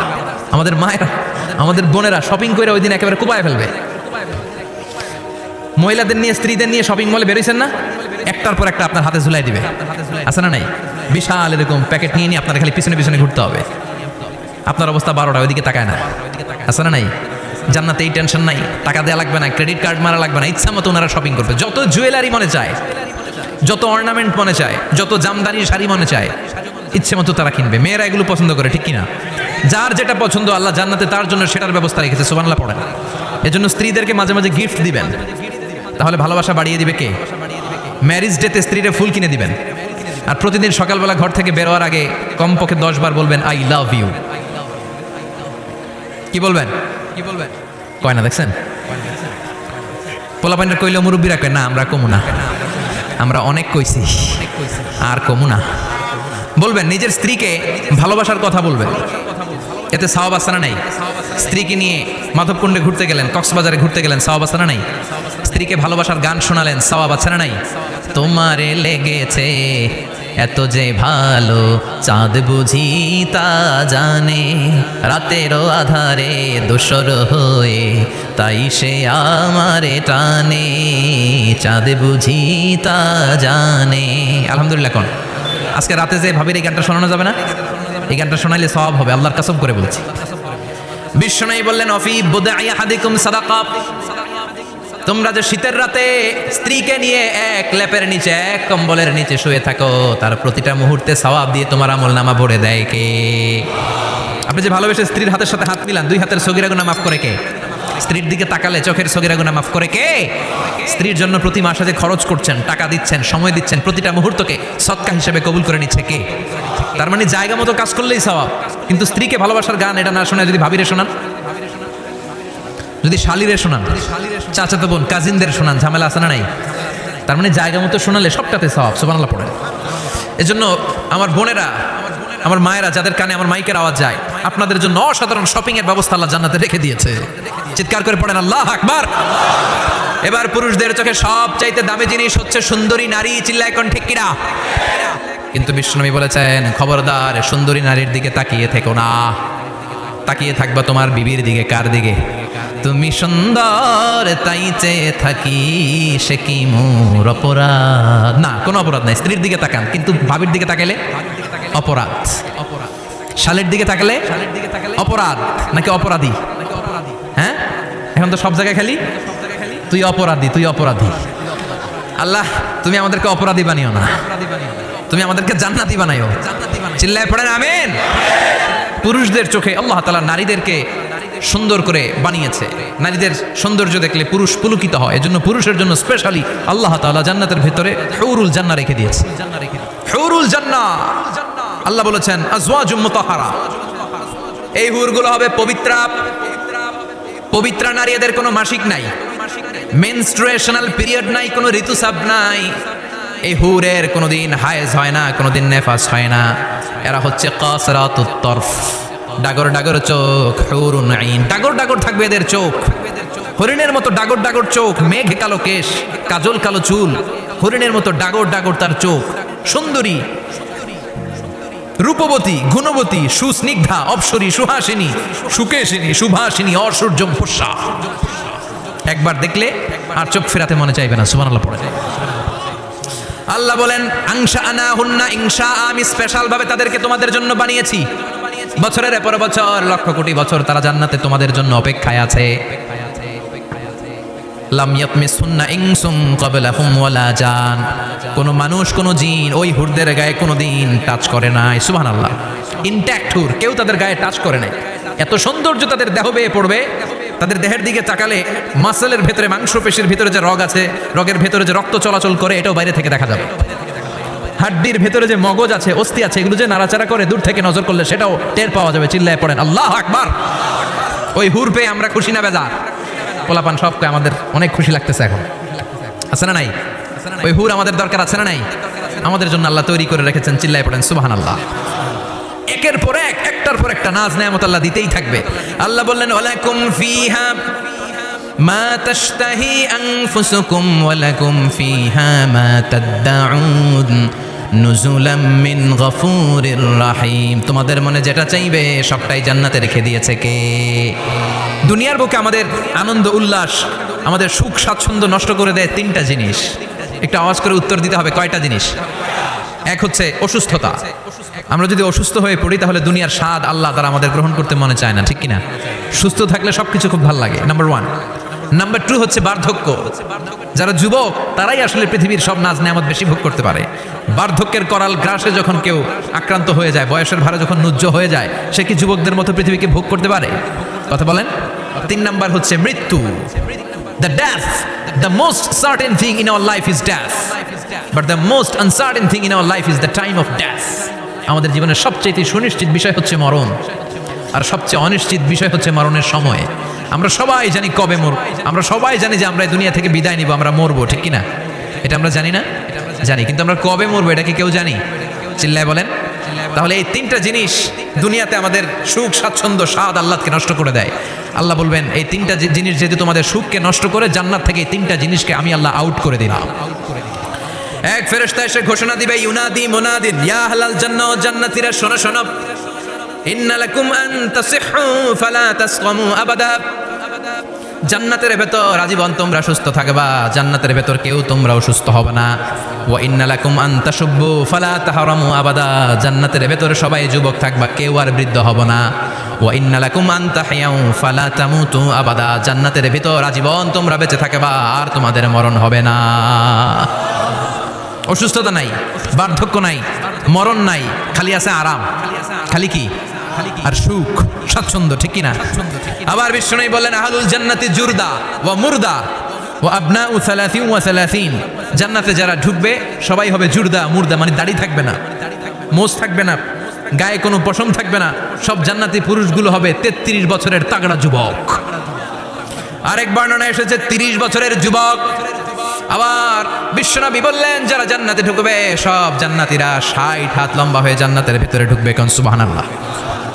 আমাদের মায়েরা, আমাদের বোনেরা শপিং করে ওই দিন একেবারে কুপায় ফেলবে। মহিলাদের নিয়ে, স্ত্রীদের নিয়ে শপিং মলে বেরোইছেন না? একটার পর একটা আপনার হাতে ঝুলাই দিবে, আছে না নাই? বিশাল এরকম প্যাকেট নিয়ে নিয়ে আপনার খালি পিছনে পিছনে ঘুরতে হবে। আপনার অবস্থা 12টা, ওইদিকে তাকায় না, আছে না নাই? জান্নাতে এই টেনশন নাই, টাকা দেওয়া লাগবে না, ক্রেডিট কার্ড মারা লাগবে না, ইচ্ছা মতো ওনারা শপিং করবে। যত জুয়েলারি মনে চায়, যত অর্নামেন্ট মনে চায়, যত জামদানি শাড়ি মনে চায়, ইচ্ছে মতো তারা কিনবে। মেয়েরা এগুলো পছন্দ করে, ঠিক কিনা? যার যেটা পছন্দ আল্লাহ জান্নাতে তার জন্য সেটার ব্যবস্থা রেখেছে। সুবহানাল্লাহ পড়েন। এজন্য স্ত্রীদেরকে মাঝে মাঝে গিফট দিবেন, তাহলে ভালোবাসা বাড়িয়ে দিবে কে? ম্যারিজ ডেতে স্ত্রীরা ফুল কিনে দিবেন, আর প্রতিদিন সকালবেলা ঘর থেকে বেরোয়ার আগে কমপক্ষে 10 বার বলবেন আই লাভ ইউ। কি বলবেন? কি বলবেন? কয় না, দেখছেন? পোলাপাইনটা কইলে মুরব্বীরা কয় না, আমরা কমু না, আমরা অনেক কইছি আর কমু না। বলবেন, নিজের স্ত্রীকে ভালোবাসার কথা বলবেন, এতে সওয়াব আছে না নাই? স্ত্রীকে নিয়ে মাধবকুণ্ডে ঘুরতে গেলেন, কক্সবাজারে ঘুরতে গেলেন, সওয়াব আছে না নাই? স্ত্রীকে ভালোবাসার গান শোনালেন, সওয়াব আছে না নাই? তোমারে লেগেছে এত যে ভালো, চাঁদ বুঝি তা জানে, রাতেরও আধারে দোসর হয়ে তাই সে আমারে টানে, চাঁদ বুঝি তা জানে। আলহামদুলিল্লাহ। কোন আজকে রাতে যে ভাবির এই গানটা শোনানো যাবে না? এই গানটা শোনাইলে সওয়াব হবে, আল্লাহর কসম করে বলছি। বিশ্বনবী বললেন, অফি বুদাই আহাদিকুম সাদাকা। তোমরা যে শীতের রাতে স্ত্রীকে নিয়ে এক লেপের নিচে, এক কম্বলের নিচে শুয়ে থাকো, তার প্রতিটা মুহূর্তে সওয়াব দিয়ে তোমার আমলনামা ভরে দেয় কে? আপনি যে ভালোবেসে স্ত্রীর হাতের সাথে হাত মিলান, 2 হাতের সগীরা গুনাহ মাফ করে কে? স্ত্রীর দিকে তাকালে চোখের সগীরা গুনাহ মাফ করে কে? স্ত্রীর জন্য প্রতি মাসে যে খরচ করছেন, টাকা দিচ্ছেন, সময় দিচ্ছেন, প্রতিটা মুহূর্তকে সদকা হিসেবে কবুল করে নিচ্ছে কে? তার মানে জায়গা মতো কাজ করলেই সওয়াব। কিন্তু স্ত্রীকে ভালোবাসার গান এটা না শোনায় যদি ভাবিরে শোনান, যদি শালিরে শোনান, চাচাতো বোন কাজিনদের শোনান, ঝামেলা আছে না নাই? তার মানে জায়গা মতো শোনালে সবটাতে সওয়াব। সুবহানাল্লাহ পড়েন। এজন্য আমার বোনেরা, আমার মায়েরা, যাদের কানে আমার মাইকের আওয়াজ যায়, আপনাদের জন্য অসাধারণ শপিং এর ব্যবস্থা আল্লাহ জান্নাতে রেখে দিয়েছে। চিৎকার করে পড়েন আল্লাহু আকবার। এবার পুরুষদের চোখে সবচাইতে দামি জিনিস হচ্ছে সুন্দরী নারী। চিল্লায় কোন ঠিক কিনা? কিন্তু বিশ্বনবী বলেছেন, খবরদার সুন্দরী নারীর দিকে তাকিয়ে থেকো না, তাকিয়ে থাকবা তোমার বিবির দিকে। কার দিকে? তুমি সুন্দর তাই চেয়ে থাকি, সে কি মোর অপরাধ? না, কোনো অপরাধ নাই। স্ত্রীর দিকে তাকান, কিন্তু ভাবির দিকে তাকালে অপরাধ। শালের দিকে তাকালে অপরাধ নাকি অপরাধী? হ্যাঁ, এখন তো সব জায়গায় খালি তুই অপরাধী, তুই অপরাধী। আল্লাহ তুমি আমাদেরকে অপরাধী বানিও না, তুমি আমাদেরকে জান্নাতি বানাইও। চিল্লায় পড়েন আমিন। পুরুষদের চোখে আল্লাহ তাআলা নারীদেরকে সুন্দর করে বানিয়েছে। নারীদের সৌন্দর্য দেখলে পুরুষ পুলকিত হয়, এজন্য পুরুষের জন্য স্পেশালি আল্লাহ তাআলা জান্নাতের ভিতরে হুরুল জান্নাহ রেখে দিয়েছে। হুরুল জান্নাহ আল্লাহ বলেছেন আজওয়াজুম মুতাহহারা, এই হুরগুলো হবে পবিত্রা। পবিত্রা নারী, এদের কোনো মাসিক নাই, মেনস্ট্রুয়েশনাল পিরিয়ড নাই, কোনো ঋতুস্রাব নাই। এই হুরের কোনোদিন হায়েজ হয় না, কোনোদিন নেফাস হয় না। এরা হচ্ছে কাসরাতুত তরফ, ডাগর ডাগর চোখ, হুরুন আইন, ডাগর ডাগর থাকবে এদের চোখ, হরিণের মতো ডাগর ডাগর চোখ, মেঘ কালো কেশ, কাজল কালো চুল, হরিণের মতো ডাগর ডাগর তার চোখ, সুন্দরী, রূপবতী, গুণবতী, সুস্নিগ্ধা, অপ্সরী, সুহাসিনী, সুকেশিনী, সুভাসিনী, অসূর্যম ফুসা। একবার দেখলে আর চোখ ফেরাতে মনে চাইবে না। সুবহানাল্লাহ পড়ে যায়। আল্লাহ বলেন আংশা আনা হুন্না ইংশা, আমি স্পেশাল ভাবে তাদেরকে তোমাদের জন্য বানিয়েছি। বছরের পর বছর, লক্ষ কোটি বছর তারা জান্নাতে তোমাদের জন্য অপেক্ষায় আছে। লাম ইয়াতমিসুন্না ইনসুম ক্বাবলাহুম ওয়ালা জান, কোন মানুষ কোন জিন ওই হুরদের গায়ে কোনোদিন টাচ করে নাই। সুবহানাল্লাহ। ইনট্যাক্ট হুর, কেউ তাদের গায়ে টাচ করে নাই। এত সৌন্দর্য তাদের দেহ বেয়ে পড়বে, তাদের দেহের দিকে তাকালে মাসলের ভেতরে, মাংসপেশির ভিতরে যে রগ আছে, রগের ভেতরে যে রক্ত চলাচল করে, এটাও বাইরে থেকে দেখা যাবে। হাড্ডির ভেতরে যে মগজ আছে, অস্থি আছে, এগুলো যে নাড়াচাড়া করে দূর থেকে নজর করলে সেটাও টের পাওয়া যাবে। চিল্লায় পড়েন আল্লাহু আকবার। ওই হুর পেয়ে আমরা খুশি না বেজার? পোলাপান সবকে আমাদের অনেক খুশি লাগতেছে এখন, আছে না নাই? ওই হুর আমাদের দরকার আছে না নাই? আমাদের জন্য আল্লাহ তৈরি করে রেখেছেন। চিল্লায় পড়েন সুবহানাল্লাহ। একের পর এক, একটার পর একটা নাজ নেয়ামত আল্লাহ দিতেই থাকবে। আল্লাহ বললেন ওয়ালাকুম ফিহা মা তাশতাহি আনফুসুকুম ওয়ালাকুম ফিহা মা তাদউন নুজুলাম মিন গফুরির রহিম, তোমাদের মনে যেটা চাইবে সবটাই জান্নাতে রেখে দিয়েছে কে? দুনিয়ার বুকে আমাদের আনন্দ উল্লাস, আমাদের সুখ স্বাচ্ছন্দ্য নষ্ট করে দেয় তিনটা জিনিস। একটা আওয়াজ করে উত্তর দিতে হবে, কয়টা জিনিস? এক হচ্ছে অসুস্থতা। আমরা যদি অসুস্থ হয়ে পড়ি তাহলে দুনিয়ার স্বাদ আল্লাহ তারা আমাদের গ্রহণ করতে মনে চায় না, ঠিক কিনা? সুস্থ থাকলে সবকিছু খুব ভালো লাগে, নাম্বার ওয়ান। নাম্বার টু হচ্ছে বার্ধক্য। যারা যুবক তারাই আসলে পৃথিবীর সব নাজ নেয়ামত বেশি ভোগ করতে পারে। বার্ধক্যের করাল গ্রাসে যখন কেউ আক্রান্ত হয়ে যায়, বয়সের ভারে যখন নুজ্জ হয়ে যায়, সে কি যুবকদের মতো পৃথিবীকে ভোগ করতে পারে? কথা বলেন। তিন নাম্বার হচ্ছে মৃত্যু। The death, the most certain thing in our life is death, but the most uncertain thing in our life is the time of death. আমাদের জীবনের সবচেয়ে সুনিশ্চিত বিষয় হচ্ছে মরণ, আর সবচেয়ে অনিশ্চিত বিষয় হচ্ছে মরণের সময়। আমরা সবাই জানি কবে মরব, আমরা সবাই জানি যে আমরা এই দুনিয়া থেকে বিদায় নিব, আমরা মরবো, ঠিক কিনা? এটা আমরা জানি না? জানি, কিন্তু আমরা কবে মরবো এটা কি কেউ জানি? চিল্লায় বলেন। তাহলে এই তিনটা জিনিস দুনিয়াতে আমাদের সুখ, স্বাচ্ছন্দ্য, স্বাদ আল্লাহকে নষ্ট করে দেয়। আল্লাহ বলবেন এই তিনটা জিনিস যেহেতু তোমাদের সুখকে নষ্ট করে, জান্নাত থেকে এই তিনটা জিনিসকে আমি আল্লাহ আউট করে দিলাম। এক ফেরেশতা এসে ঘোষণা দিবে, ইউনাদি মুনাদিন ইয়া আহলাল জান্নাহ, জান্নাতীরা শোনো শোনো, ইন্না লাকুম আন তাসিহু ফালা তাসকামু আবাদা, জান্নাতের ভেতর আজীবন তোমরা সুস্থ থাকবা, জান্নাতের ভেতর কেউ তোমরা অসুস্থ হবে না। ওয়া ইন্না লাকুম আন তাশুব্বু ফালা তাহরামু আবাদা, জান্নাতের ভেতর সবাই যুবক থাকবা, কেউ আর বৃদ্ধ হবে না। ওয়া ইন্না লাকুম আন তাহিয়াউ ফালা তামুতু আবাদা, জান্নাতের ভেতর আজীবন তোমরা বেঁচে থাকবা, আর তোমাদের মরণ হবে না। অসুস্থতা নাই, বার্ধক্য নাই, মরণ নাই, খালি আছে আরাম। খালি কি? আর সুখ, স্বাচ্ছন্দ্য, ঠিক কিনা? আবার বিশ্বনবী বললেন আহলুল জান্নাতি জুরদা ওয়া মুরদা ওয়া আবনাউ 30 ওয়া 30, জান্নাতে যারা ঢুকবে সবাই হবে জুরদা মুরদা, মানে দাড়ি থাকবে না, মোজ থাকবে না, গায়ে কোনো পশম থাকবে না। সব জান্নাতি পুরুষগুলো হবে 33 বছরের তাগড়া যুবক। আরেক বর্ণনা এসেছে 30 বছরের যুবক। আবার বিশ্বনবী বললেন যারা জান্নাতে ঢুকবে সব জান্নাতীরা 60 হাত লম্বা হয়ে জান্নাতের ভিতরে ঢুকবে। কোন সুবহানাল্লাহ।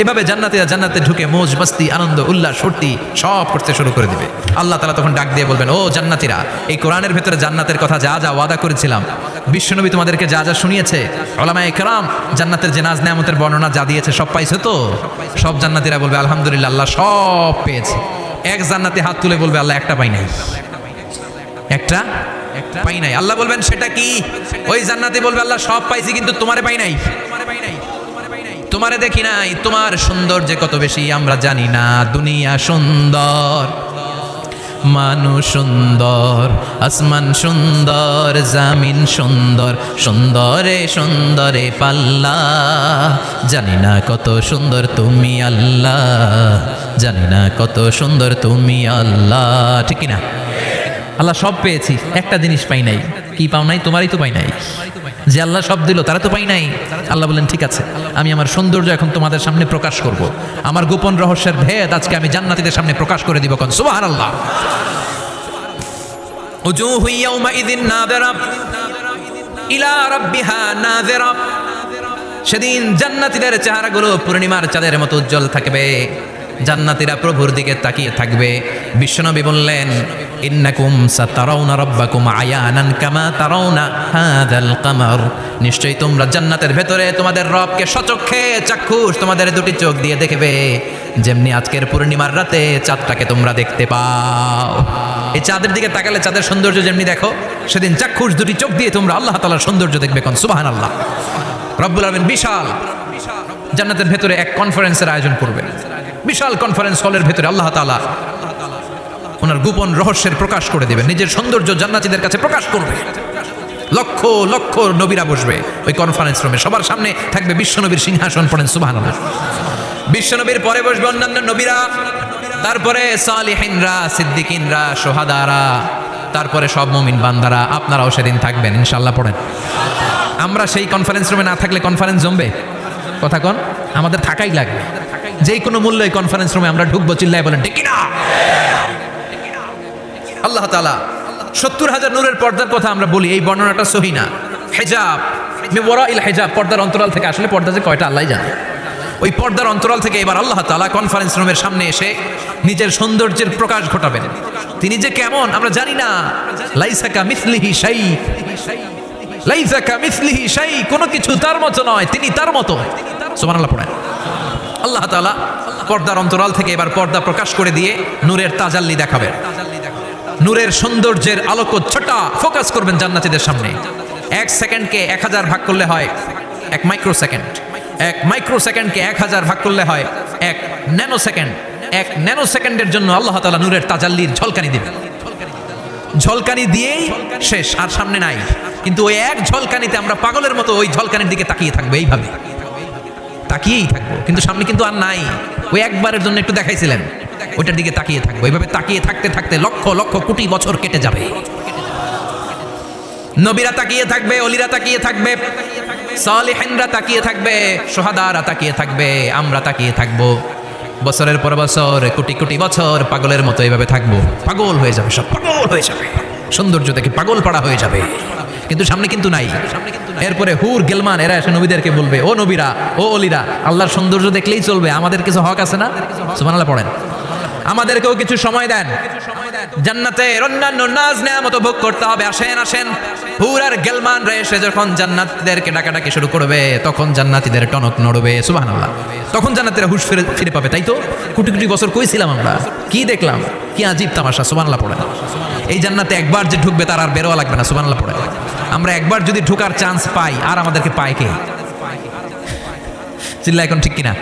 এভাবে জান্নাতীরা জান্নাতে ঢুকে মৌজ মস্তি, আনন্দ উল্লাস ফুর্তি সব করতে শুরু করে দিবে। আল্লাহ তাআলা তখন ডাক দিয়ে বলবেন, ও জান্নাতীরা, এই কোরআনের ভেতরে জান্নাতের কথা যা যা ওয়াদা করেছিলাম, বিশ্বনবী তোমাদেরকে যা যা শুনিয়েছে, উলামায়ে কেরাম জান্নাতের যে নাজ নেয়ামতের বর্ণনা যা দিয়েছে সব পাইছো তো? সব জান্নাতীরা বলবে আলহামদুলিল্লাহ, আল্লাহ সব পেয়েছে। এক জান্নাতি হাত তুলে বলবে আল্লাহ একটা পাই নাই, একটা পাই নাই। আল্লাহ বলবেন সেটা কি? ওই জান্নাতি বলবে আল্লাহ সব পাইছি কিন্তু তোমারে পাই নাই, তোমারে দেখি নাই, তোমার সৌন্দর্য কত বেশি আমরা জানি না। দুনিয়া সুন্দর, মানুষ সুন্দর, আসমান সুন্দর, জামিন সুন্দর, সুন্দরে সুন্দরে পাল্লা। জানি না কত সুন্দর তুমি আল্লাহ, জানি না কত সুন্দর তুমি আল্লাহ। ঠিক না? আল্লাহ সব পেয়েছি, একটা জিনিস পাই নাই। কি পাও নাই? তোমারই তো পাই নাই। যে আল্লাহ সব দিল তারা তো পাই নাই। আল্লাহ বলেন ঠিক আছে, আমি আমার সৌন্দর্য এখন তোমাদের সামনে প্রকাশ করব। আমার গোপন রহস্যের ভেদ আজকে আমি জান্নাতীদের সামনে প্রকাশ করে দিব। কোন সুবহানাল্লাহ। উজুহু ইয়াউমাইযিন নাযিরা ইলা রাব্বিহা নাযিরা। সেদিন জান্নাতীদের চেহারাগুলো পূর্ণিমার চাঁদের মতো উজ্জ্বল থাকবে। জান্নাতীরা প্রভুর দিকে তাকিয়ে থাকবে। বিশ্বনবী বললেন, ইন্নাকুম সাতারাউনা রাব্বাকুম আয়ানান কামা তারাউনা হাযাল কামার। নিশ্চয়ই তোমরা জান্নাতের ভেতরে তোমাদের রবকে সচক্ষে চাক্ষুষ তোমাদের দুটি চোখ দিয়ে দেখবে, যেমনি আজকের পূর্ণিমার রাতে চাঁদটাকে তোমরা দেখতে পাও। এই চাঁদের দিকে তাকালে চাঁদের সৌন্দর্য যেমনি দেখো, সেদিন চাক্ষুষ দুটি চোখ দিয়ে তোমরা আল্লাহ তাআলার সৌন্দর্য দেখবে। কোন সুবহানাল্লাহ। রব্বুল আলামিন বিশাল জান্নাতের ভেতরে এক কনফারেন্সের আয়োজন করবেন। বিশাল কনফারেন্স হলের ভেতরে আল্লাহ তাআলা ওনার গোপন রহস্যের প্রকাশ করে দেবেন, নিজের সৌন্দর্য জান্নাতীদের কাছে প্রকাশ করবে। লক্ষ লক্ষ নবীরা বসবে ওই কনফারেন্স রুমে, সবার সামনে থাকবে বিশ্বনবীর সিংহাসন। পড়েন সুবহানাল্লাহ। বিশ্বনবীর পরে বসবে অন্যান্য নবীরা, তারপরে সালিহিনরা, সিদ্দিকিনরা, সোহাদারা, তারপরে সব মুমিন বান্দারা। আপনারাও সেদিন থাকবেন ইনশাআল্লাহ। পড়েন। আমরা সেই কনফারেন্স রুমে না থাকলে কনফারেন্স জমবে? কথা কন। আমাদের থাকাই লাগবে, যে কোনো মূল্যে কনফারেন্স রুমে আমরা ঢুকবো। চিল্লায় বলেন ঠিক কিনা? আল্লাহ তাআলা ৭০,০০০ নূরের পর্দার কথা আমরা বলি, এই বর্ণনাটা সহি না। হিজাব মিন ওয়ারাইল হিজাব, পর্দার অন্তরাল থেকে। আসলে পর্দা যে কয়টা আল্লাহই জানে। ওই পর্দার অন্তরাল থেকে এবার আল্লাহ তাআলা কনফারেন্স রুমের সামনে এসে নিজের সৌন্দর্যের প্রকাশ ঘটাবেন। তিনি যে কেমন আমরা জানি না। লাইসা কামিসলিহি শাই, লাইসা কামিসলিহি শাই, কোনো কিছু তার মতো নয়, তিনি তার মতো। সুবহানাল্লাহ। পড়েন। আল্লাহ তাআলা পর্দার অন্তরাল থেকে এবার পর্দা প্রকাশ করে দিয়ে নূরের তাজাল্লি দেখাবেন। নূরের সৌন্দর্যের আলোকচ্ছটা ফোকাস করবেন জান্নাতীদের সামনে। 1 সেকেন্ডকে 1000 ভাগ করলে হয় 1 মাইক্রো সেকেন্ড। 1 মাইক্রো সেকেন্ডকে 1000 ভাগ করলে হয় 1 ন্যানো সেকেন্ড। 1 ন্যানো সেকেন্ডের জন্য আল্লাহ তাআলা নূরের তাজাল্লির ঝলকানি দিবেন। ঝলকানি দিয়েই শেষ, আর সামনে নাই। কিন্তু ওই এক ঝলকানিতে আমরা পাগলের মতো ওই ঝলকানির দিকে তাকিয়ে থাকবো, এইভাবে তাকিয়েই থাকবো। কিন্তু সামনে কিন্তু আর নাই। ওই একবারের জন্য একটু দেখাইছিলেন, ওইটার দিকে তাকিয়ে থাকবো। এইভাবে তাকিয়ে থাকতে থাকতে লক্ষ লক্ষ কোটি বছর কেটে যাবে। নবীরা তাকিয়ে থাকবে, অলিরা তাকিয়ে থাকবে, সালিহিনরা তাকিয়ে থাকবে, সোহাদারা তাকিয়ে থাকবে, আমরা তাকিয়ে থাকবো। বছরের পর বছর, কোটি কোটি বছর পাগলের মতো এইভাবে থাকবো। পাগল হয়ে যাবে, সব পাগল হয়ে যাবে, সৌন্দর্য দেখে পাগল পাড়া হয়ে যাবে। কিন্তু সামনে কিন্তু নাই। এরপরে হুর গেলমান এরা এসে নবীদেরকে বলবে, ও নবীরা, ও অলিরা, আল্লাহর সৌন্দর্য দেখলেই চলবে, আমাদের কিছু হক আছে না? সুবহানাল্লাহ। পড়েন। আমাদেরকেও কিছু সময় দেন, জান্নাতের অন্যান্য নাজ নেয়ামত ভোগ করতে হবে। আসেন আসেন। হুর আর গেলমান রে এসে যখন জান্নাতীদেরকে ডাকাডাকি শুরু করবে, তখন জান্নাতীদের টনক নড়বে। সুবহানাল্লাহ। তখন জান্নাতীরা হুঁশ ফিরে পাবে। তাই তো কোটি কোটি বছর কইছিলাম আমরা, কি দেখলাম, কি আজীব তামাশা। সুবহানাল্লাহ। পড়েন। এই জান্নাতে একবার যে ঢুকবে তার আর বেরোয়া লাগবে না। সুবহানাল্লাহ। পড়েন। আমরা একবার যদি ঢোকার চান্স পাই, আর আমাদেরকে পায় কে? চিল্লা এখন ঠিক কিনা?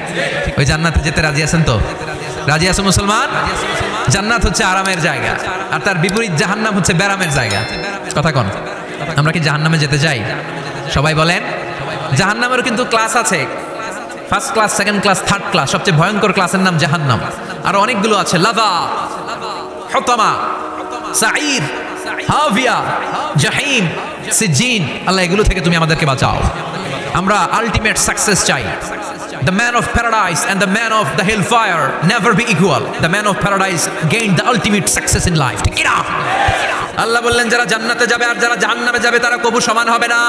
ওই জান্নাতে যেতে রাজি আছেন তো? রাজি আছেন মুসলমান? জান্নাত হচ্ছে আরামের জায়গা, আর তার বিপরীত জাহান্নাম হচ্ছে ব্যারামের জায়গা। কথা কন। আমরা কি জাহান্নামে যেতে চাই? সবাই বলেন। জাহান্নামেরও কিন্তু ক্লাস আছে, first class, second class, third class. সবচেয়ে ভয়ঙ্কর ক্লাসের নাম জাহান্নাম। আর অনেকগুলো আছে, লাযা, হুতামা, সাঈর, হাভিয়া, জাহিম, সিজিন। আল্লাহ এগুলো থেকে তুমি আমাদেরকে বাঁচাও। আমরা আলটিমেট সাকসেস চাই। The man of paradise and the man of the hellfire never be equal. The man of paradise gained the ultimate success in life. ঠিক না? আল্লাহ বললেন যারা জান্নাতে যাবে আর যারা জাহান্নামে যাবে তারা কবু সমান হবে না।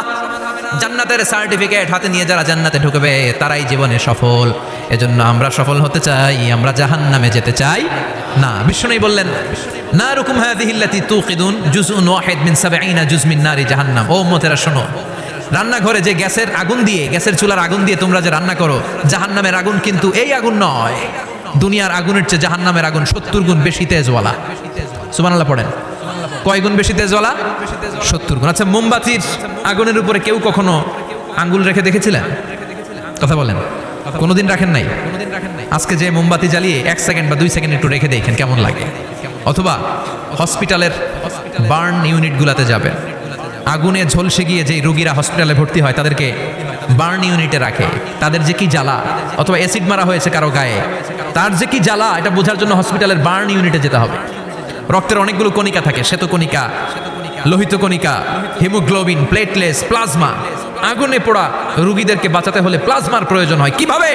জান্নাতের সার্টিফিকেট হাতে নিয়ে যারা জান্নাতে ঢুকবে তারাই জীবনে সফল। এজন্য আমরা সফল হতে চাই, আমরা জাহান্নামে যেতে চাই না। বিষ্ণু বললেন, নারুকুম হাযিহিল্লাতী তুকিদুন জুজউন ওয়াহিদ মিন ৭০ জুজ মিন নারি জাহান্নাম। ও উম্মতেরা শোনো, রান্নাঘরে যে গ্যাসের আগুন দিয়ে, গ্যাসের চুলার আগুন দিয়ে তোমরা যে রান্না করো, জাহান্নামের আগুন কিন্তু এই আগুন নয়। দুনিয়ার আগুনের চেয়ে জাহান্নামের আগুন ৭০ গুণ বেশি তেজওয়ালা। সুবহানাল্লাহ। পড়েন। কয় গুণ বেশি তেজওয়ালা? ৭০ গুণ। আচ্ছা, মোমবাতির আগুনের উপরে কেউ কখনো আঙ্গুল রেখে দেখেছিলেন? কথা বলেন। কোনোদিন রাখেন নাই? আজকে যে মোমবাতি জ্বালিয়ে 1 সেকেন্ড বা 2 সেকেন্ড একটু রেখে দেখেন কেমন লাগে। অথবা হসপিটালের বার্ন ইউনিটগুলোতে যাবেন, আগুনে ঝলসে গিয়ে যেই রোগীরা হসপিটালে ভর্তি হয় তাদেরকে বার্ন ইউনিটে রাখে, তাদের যে কি জ্বালা, অথবা অ্যাসিড মারা হয়েছে কারো গায়ে, তার যে কি জ্বালা এটা বোঝার জন্য হসপিটালের বার্ন ইউনিটে যেতে হবে। রক্তের অনেকগুলো কণিকা থাকে, শ্বেত কণিকা, লোহিত কণিকা, হিমোগ্লোবিন, প্লেটলেটস, প্লাজমা। আগুনে পোড়া রুগীদেরকে বাঁচাতে হলে প্লাজমার প্রয়োজন হয়। কিভাবে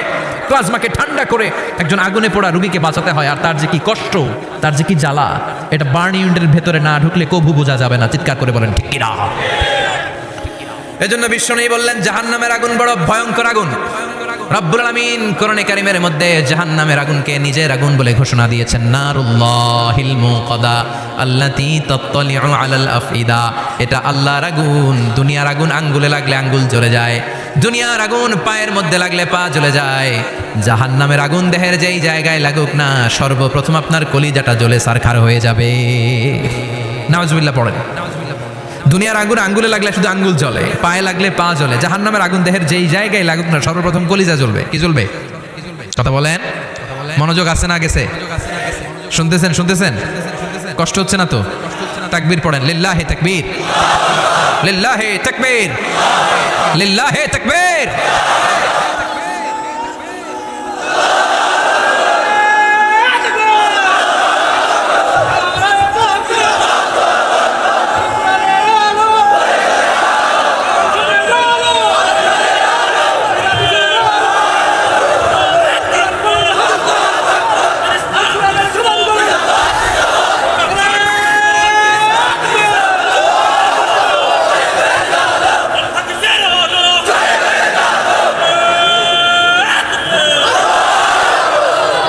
প্লাজমাকে ঠান্ডা করে একজন আগুনে পোড়া রুগীকে বাঁচাতে হয়, আর তার যে কি কষ্ট, তার যে কি জ্বালা, এটা বার্ন ইউনিটের ভেতরে না ঢুকলে কবু বোঝা যাবে না। চিৎকার করে বলেন ঠিক কিনা? এজন্য বিশ্বনবী বললেন জাহান্নামের আগুন বড় ভয়ঙ্কর আগুন। রব্বুল আলামিন কোরআনে কারীমের মধ্যে জাহান্নামের আগুনকে নিজের আগুন বলে ঘোষণা দিয়েছেন, নারুল্লাহিল মুকাদা আল্লাতী তাত্তালিউ আলাল আফইদা। এটা আল্লাহর আগুন। দুনিয়ার আগুন আঙ্গুলে লাগলে আঙ্গুল জ্বলে যায়, দুনিয়ার আগুন পায়ের মধ্যে লাগলে পা জ্বলে যায়। জাহান্নামের আগুন দেহের যেই জায়গায় লাগুক না, সর্বপ্রথম আপনার কলিজাটা জ্বলে সারখার হয়ে যাবে। নাউজুবিল্লাহ পড়েন। দুনিয়ার আগুন আঙ্গুলে লাগলে শুধু আঙ্গুল জ্বলে, পায়ে লাগলে পা জ্বলে। জাহান্নামের আগুন দেহের যেই জায়গায় লাগুক না, সর্বপ্রথম কলিজা জ্বলবে। কি জ্বলবে? কথা বলেন। মনোযোগ আছে না গেছে? শুনতেছেন? শুনতেছেন? কষ্ট হচ্ছে না তো? তাকবীর পড়েন। লিল্লাহি তাকবীর, লিল্লাহি তাকবীর, লিল্লাহি তাকবীর।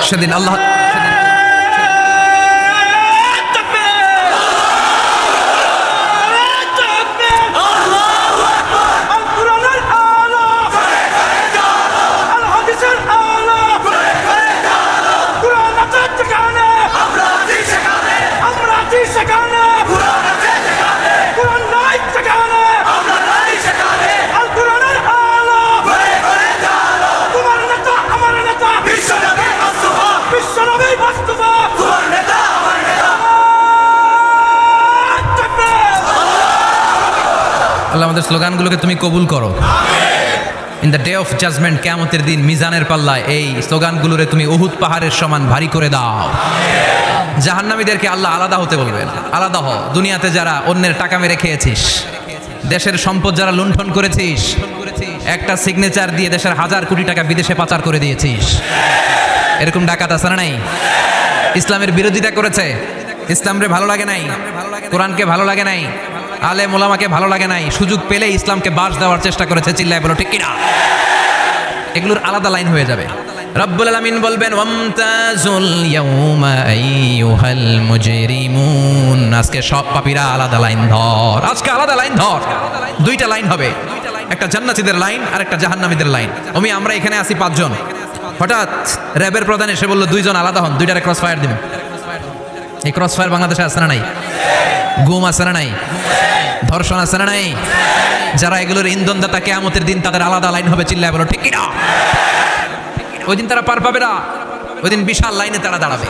সেদিন আল্লাহ আল্লাহ আমাদের স্লোগানগুলোকে তুমি কবুল করো। In the day of judgement, কিয়ামতের দিন মিজানের পাল্লায় এই স্লোগানগুলোরে তুমি উহুদ পাহাড়ের সমান ভারী করে দাও। জাহান্নামীদেরকে আল্লাহ আলাদা হতে বলবেন। আলাদা হ। দুনিয়াতে যারা অন্যের টাকা মেরে খেয়েছিস, দেশের সম্পদ যারা লুণ্ঠন করেছিস, একটা সিগনেচার দিয়ে দেশের 1000 কোটি টাকা বিদেশে পাচার করে দিয়েছিস, এরকম ডাকাত আছে না নাই? ইসলামের বিরোধিতা করেছে, ইসলামরে ভালো লাগে নাই, কোরআনকে ভালো লাগে নাই, আলেম ওলামাকে ভালো লাগে নাই, সুযোগ পেলে ইসলামকে বাস দেওয়ার চেষ্টা করেছে। চিল্লায় বলো ঠিক কিনা? এগুলোর আলাদা লাইন হয়ে যাবে। রব্বুল আলামিন বলবেন ওয়ামতাজুল ইয়াউমা আইয়ুহাল মুজরিমুন। আজকে সব পাপীরা আলাদা লাইন ধর, আজকে আলাদা লাইন ধর। দুইটা লাইন হবে, একটা জান্নাতীদের লাইন আর একটা জাহান্নামীদের লাইন। আমরা এখানে আছি 5 জন, হঠাৎ র্যাবের প্রধান এসে বলল 2 জন আলাদা হন, 2টারে ক্রস ফায়ার দিন। এই ক্রস ফায়ার বাংলাদেশে আছে না নাই? গুম আছে না নাই? ধর্ষণ আছে না নাই? যারা এগুলোর ইন্ধনদাতা, কিয়ামতের দিন তাদের আলাদা লাইন হবে। চিল্লায় বলো ঠিক কিনা? ওই দিন তারা পার পাবে না, ওই দিন বিশাল লাইনে তারা দাঁড়াবে।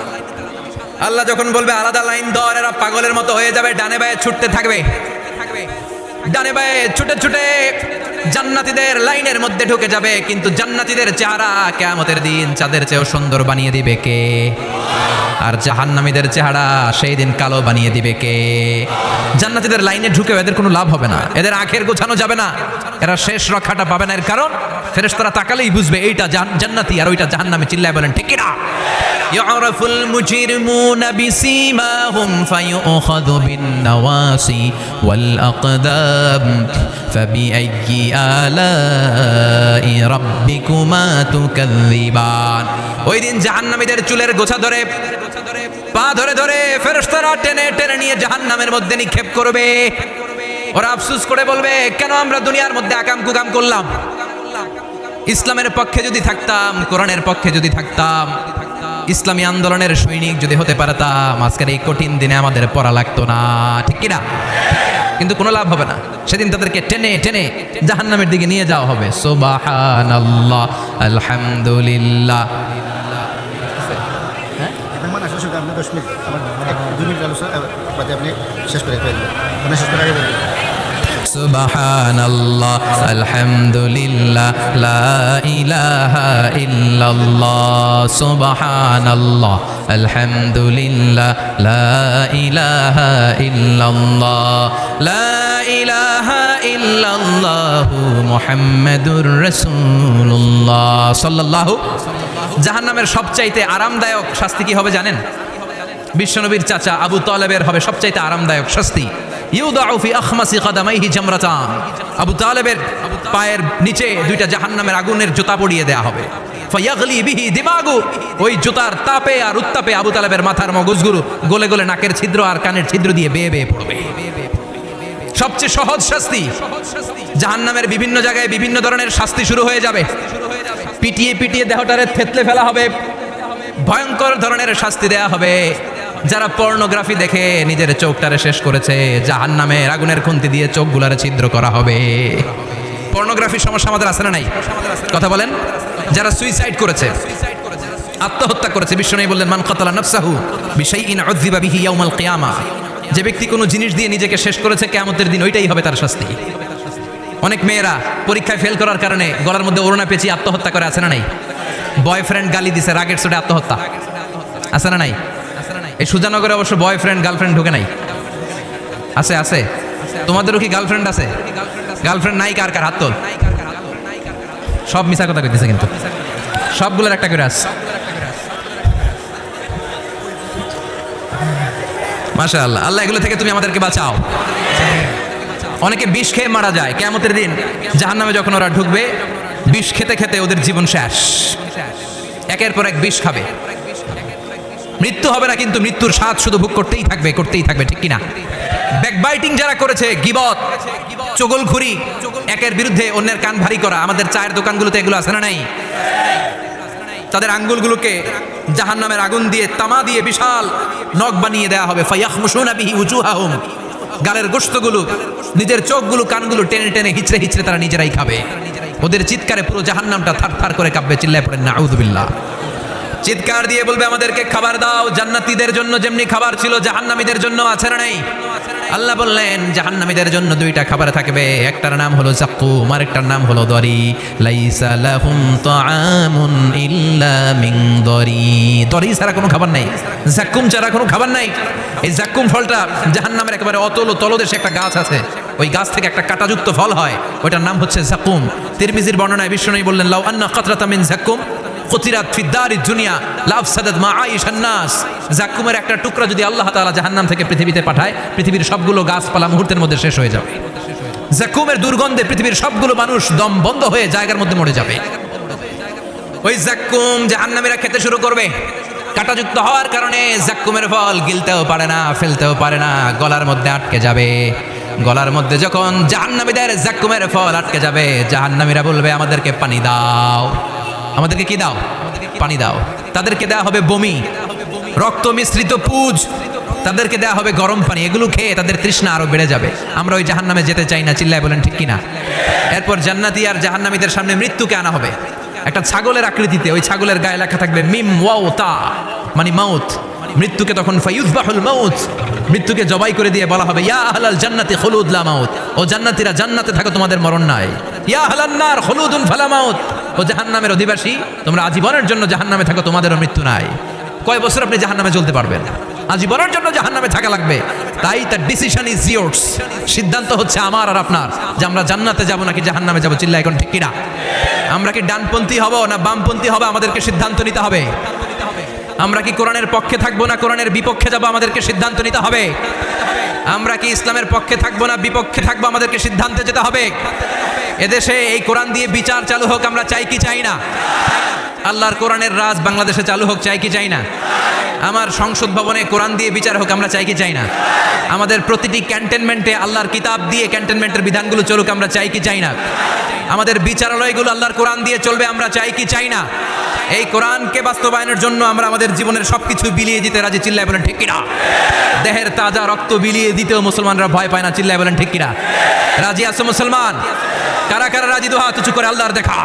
আল্লাহ যখন বলবে আলাদা লাইন ধর, এরা পাগলের মতো হয়ে যাবে, ডানে বায়ে ছুটতে থাকবে। ডানে বায়ে ছুটে ছুটে জান্নাতীদের লাইনের মধ্যে ঢুকে যাবে। কিন্তু জান্নাতীদের চেহারা কিয়ামতের দিন চাঁদের চেয়েও সুন্দর বানিয়ে দিবে কে? আর জাহান্নামীদের চেহারা সেই দিন কালো বানিয়ে দিবে কে? জান্নাতীদের লাইনে ঢুকে এদের কোনো লাভ হবে না, এদের আখের গোছানো যাবে না, এরা শেষ রক্ষাটা পাবে না। এর কারণ ফেরেশতারা তাকালেই বুঝবে এইটা জান্নাতি আর ওইটা জাহান্নামী। চিল্লায় বলেন ঠিক কিনা? ইয়ারাফুল মুজরিমুনা বিসীমাহুম ফায়ুখাযু বিন-নাওয়াসি ওয়াল আকদাম ফাবিআইয়ি আলাই রাব্বিকুমা তুকাযযিবান। ওই দিন জাহান্নামীদের চুলের গোছা ধরে, পা ধরে ধরে ফেরেশতারা টেনে টেনে নিয়ে জাহান্নামের মধ্যে নিক্ষেপ করবে। ওরা আফসোস করে বলবে, কেন আমরা দুনিয়ার মধ্যে আকাম কুকাম করলাম? ইসলামের পক্ষে যদি থাকতাম, কোরআনের পক্ষে যদি থাকতাম, ইসলামী আন্দোলনের সৈনিক যদি হতে পারতাম, আজকের এই কঠিন দিনে আমাদের পড়া লাগতো না। ঠিক কিনা? কিন্তু কোনো লাভ হবে না। সেদিন তাদেরকে টেনে টেনে জাহান্নামের দিকে নিয়ে যাওয়া হবে। সুবহানাল্লাহ, আলহামদুলিল্লাহ। আপনি 10 মিনিট আমার 2 মিনিট আলোচনা বাদে আপনি শেষ করে ফেলবেন, মানে শেষ করে আগে বলবেন। সুবহানাল্লাহ আলহামদুলিল্লাহ লা ইলাহা ইল্লাল্লাহ সুবহানাল্লাহ আলহামদুলিল্লাহ লা ইলাহা ইল্লাল্লাহ লা ইলাহা ইল্লাল্লাহু মুহাম্মাদুর রাসূলুল্লাহ সাল্লাল্লাহু। জাহান্নামের সবচাইতে আরামদায়ক শাস্তি কি হবে জানেন? বিশ্বনবীর চাচা আবু তালেবের হবে সবচাইতে আরামদায়ক শাস্তি। ইউদাউ ফি আখমাসি কদামাইহি জামরাতান, আবু তালেবের পায়ের নিচে দুইটা জাহান্নামের আগুনের জুতা পড়িয়ে দেয়া হবে। ফায়াগলি বিহি দিমাগু, ওই জুতার তাপে আর উত্তাপে আবু তালেবের মাথার মগজগুলো গলে গলে নাকের ছিদ্র আর কানের ছিদ্র দিয়ে বেয়ে বেয়ে পড়বে। সবচেয়ে সহজ শাস্তি। জাহান্নামের বিভিন্ন জায়গায় বিভিন্ন ধরনের শাস্তি শুরু হয়ে যাবে। পিটিয়ে পিটিয়ে দেহটারে থেতলে ফেলা হবে, ভয়ঙ্কর ধরনের শাস্তি দেয়া হবে। যারা পর্নোগ্রাফি দেখে নিজের চোখটারে শেষ করেছে, জাহান্নামের আগুনের খুন্তি দিয়ে চোখগুলারে ছিদ্র করা হবে। পর্নোগ্রাফির সমস্যা আমাদের আছে না নাই? কথা বলেন। যারা সুইসাইড করেছে, আত্মহত্যা করেছে, বিশ্বনবী বললেন মান কাতালা নাফসাহু বিশাইইন উযযিবা বিহি ইয়াউমাল কিয়ামা, যে ব্যক্তি কোনো জিনিস দিয়ে নিজেকে শেষ করেছে কিয়ামতের দিন ওইটাই হবে তার শাস্তি। অনেক মেয়েরা পরীক্ষায় ফেল করার কারণে গলার মধ্যে ওড়না পেঁচিয়ে আত্মহত্যা করে, আছে না নাই? বয়ফ্রেন্ড গালি দিছে, রাগের চোটে আত্মহত্যা, আছে না নাই? এই সুজানগরে অবশ্য বয়ফ্রেন্ড গার্লফ্রেন্ড ঢুকে নাই, আছে আছে। তোমাদেরও কি গার্লফ্রেন্ড আছে? গার্লফ্রেন্ড নাই কার কার হাত তোল। সব মিছা কথা কইতেছে, কিন্তু সবগুলোর একটা করে আছে। মাশাআল্লাহ, আল্লাহ এগুলো থেকে তুমি আমাদেরকে বাঁচাও। অনেকে বিষ খেয়ে মারা যায় কিয়ামতের দিন। জাহান্নামে যখন ওরা ঢুকবে, বিষ খেতে খেতে ওদের জীবন শেষ। একের পর এক বিষ খাবে, মৃত্যু হবে না, কিন্তু মৃত্যুর স্বাদ শুধু ভোগ করতেই থাকবে, করতেই থাকবে, ঠিক কিনা? ব্যাকবাইটিং যারা করেছে, গিবত, চগলখুরি, একের বিরুদ্ধে অন্যের কান ভারী করা, আমাদের চায়ের দোকানগুলোতে এগুলো আছে না নাই? তাদের আঙ্গুলগুলোকে জাহান্নামের আগুন দিয়ে, তামা দিয়ে বিশাল নখ বানিয়ে দেয়া হবে। ফায়াখমুশুনা বিহি উজুহাহুম, গালের গোশতগুলো, নিজের চোখগুলো, কানগুলো টেনে টেনে হিচড়ে হিচড়ে তারা নিজেরাই খাবে। ওদের চিৎকারে পুরো জাহান্নামটা থারথার করে কাঁপবে। চিল্লায় পড়েন নাউযুবিল্লাহ। চিৎকার দিয়ে বলবে আমাদেরকে খাবার দাও। জান্নাতীদের জন্য যেমনি খাবার ছিল, জাহান্নামীদের জন্য আছে না নাই? আল্লাহ বললেন জাহান্নামীদের জন্য দুইটা খাবার থাকবে, একটার নাম হলো যাক্কুম, আরেকটার নাম হলো দরি। লাইসা লাহুম তাআমুন ইল্লা মিন দরি, দরি ছাড়া কোনো খাবার নাই, যাক্কুম ছাড়া কোনো খাবার নাই। এই যাক্কুম ফলটা জাহান্নামের একেবারে অতল তলদেশে একটা গাছ আছে, ওই গাছ থেকে একটা কাঁটাযুক্ত ফল হয়, ওইটার নাম হচ্ছে যাক্কুম। তিরমিজির বর্ণনায় বিশ্বনবী বললেন লাউ আন্না কাতরাতা মিন যাক্কুম কুতিরাত ফি দারিদ দুনিয়া লাফসাদাত মাআইশান নাস, যাক্কুমের একটা টুকরা যদি আল্লাহ তাআলা জাহান্নাম থেকে পৃথিবীতে পাঠায়, পৃথিবীর সবগুলো গাছপালা মুহূর্তের মধ্যে শেষ হয়ে যাবে। যাক্কুমের দুর্গন্ধে পৃথিবীর সবগুলো মানুষ দম বন্ধ হয়ে জায়গার মধ্যে মরে যাবে। ওই যাক্কুম জাহান্নামীরা খেতে শুরু করবে। কাঁটাযুক্ত হওয়ার কারণে যাক্কুমের ফল গিলতেও পারে না, ফেলতেও পারে না, গলার মধ্যে আটকে যাবে। গলার মধ্যে যখন জাহান্নামীদের যাক্কুমের ফল আটকে যাবে, জাহান্নামীরা বলবে আমাদেরকে পানি দাও। আমাদেরকে কি দাও? পানি দাও। তাদেরকে দেয়া হবে বমি, রক্ত মিশ্রিত পুজ, তাদেরকে দেয়া হবে গরম পানি। এগুলো খেয়ে তাদের তৃষ্ণা আরো বেড়ে যাবে। আমরা ওই জাহান্নামে যেতে চাই না, চিল্লায় বলেন ঠিক কিনা? এরপর জান্নাতি আর জাহান্নামীদের সামনে মৃত্যুকে আনা হবে একটা ছাগলের আকৃতিতে। ওই ছাগলের গায়ে লেখা থাকবে মিম ওয়াও তা, মানে মাউত। মৃত্যুকে তখন ফায়ুযবাহুল মাউত, মৃত্যুকে জবাই করে দিয়ে বলা হবে ইয়া আহলাল জান্নাতি খুলুদ লা মাউত, ও জান্নাতীরা জান্নাতে থাকো, তোমাদের মরণ নাই। ইয়া আহলান নার খুলুদুন ফালা মাউত, ও জাহান্নামের অধিবাসী, তোমরা আজীবনের জন্য জাহান্নামে থাকো, তোমাদেরও মৃত্যু নাই। কয় বছর আপনি জাহান্নামে চলতে পারবেন? আজীবনের জন্য জাহান্নামে থাকা লাগবে। তাই তার ডিসিশন ইজ ইয়োর্স, সিদ্ধান্ত হচ্ছে আমার আর আপনার, যে আমরা জান্নাতে যাব নাকি জাহান্নামে যাব। চিল্লা এখন ঠিক কিনা? আমরা কি ডানপন্থী হব না বামপন্থী হব? আমাদেরকে সিদ্ধান্ত নিতে হবে। আমরা কি কোরআনের পক্ষে থাকবো না কোরআনের বিপক্ষে যাব? আমাদেরকে সিদ্ধান্ত নিতে হবে। আমরা কি ইসলামের পক্ষে থাকবো না বিপক্ষে থাকবো? আমাদেরকে সিদ্ধান্তে যেতে হবে। এদেশে এই কোরআন দিয়ে বিচার চালু হোক, আমরা চাই কি চাই না? আল্লাহর কোরআনের রাজ বাংলাদেশে চালু হোক, চাই কি চাই না? আমার সংসদ ভবনে কোরআন দিয়ে বিচার হোক, আমরা চাই কি চাই না? আমাদের প্রতিটি ক্যান্টনমেন্টে আল্লাহর কিতাব দিয়ে ক্যান্টনমেন্টের বিধানগুলো চলুক, আমরা চাই কি চাই না? আমাদের বিচারালয়গুলো আল্লাহর কোরআন দিয়ে চলবে, আমরা চাই কি চাই না? এই কোরআনকে বাস্তবায়নের জন্য আমরা আমাদের জীবনের সবকিছু বিলিয়ে দিতে রাজি। চিল্লায় বলেন ঠিক কিনা? দেহের তাজা রক্ত বিলিয়ে দিতেও মুসলমানরা ভয় পায় না। চিল্লায় বলেন ঠিক কিনা? রাজি আছো মুসলমান? কারা কারা রাজি? দোয়া তুচু করে আল্লাহর দেখা।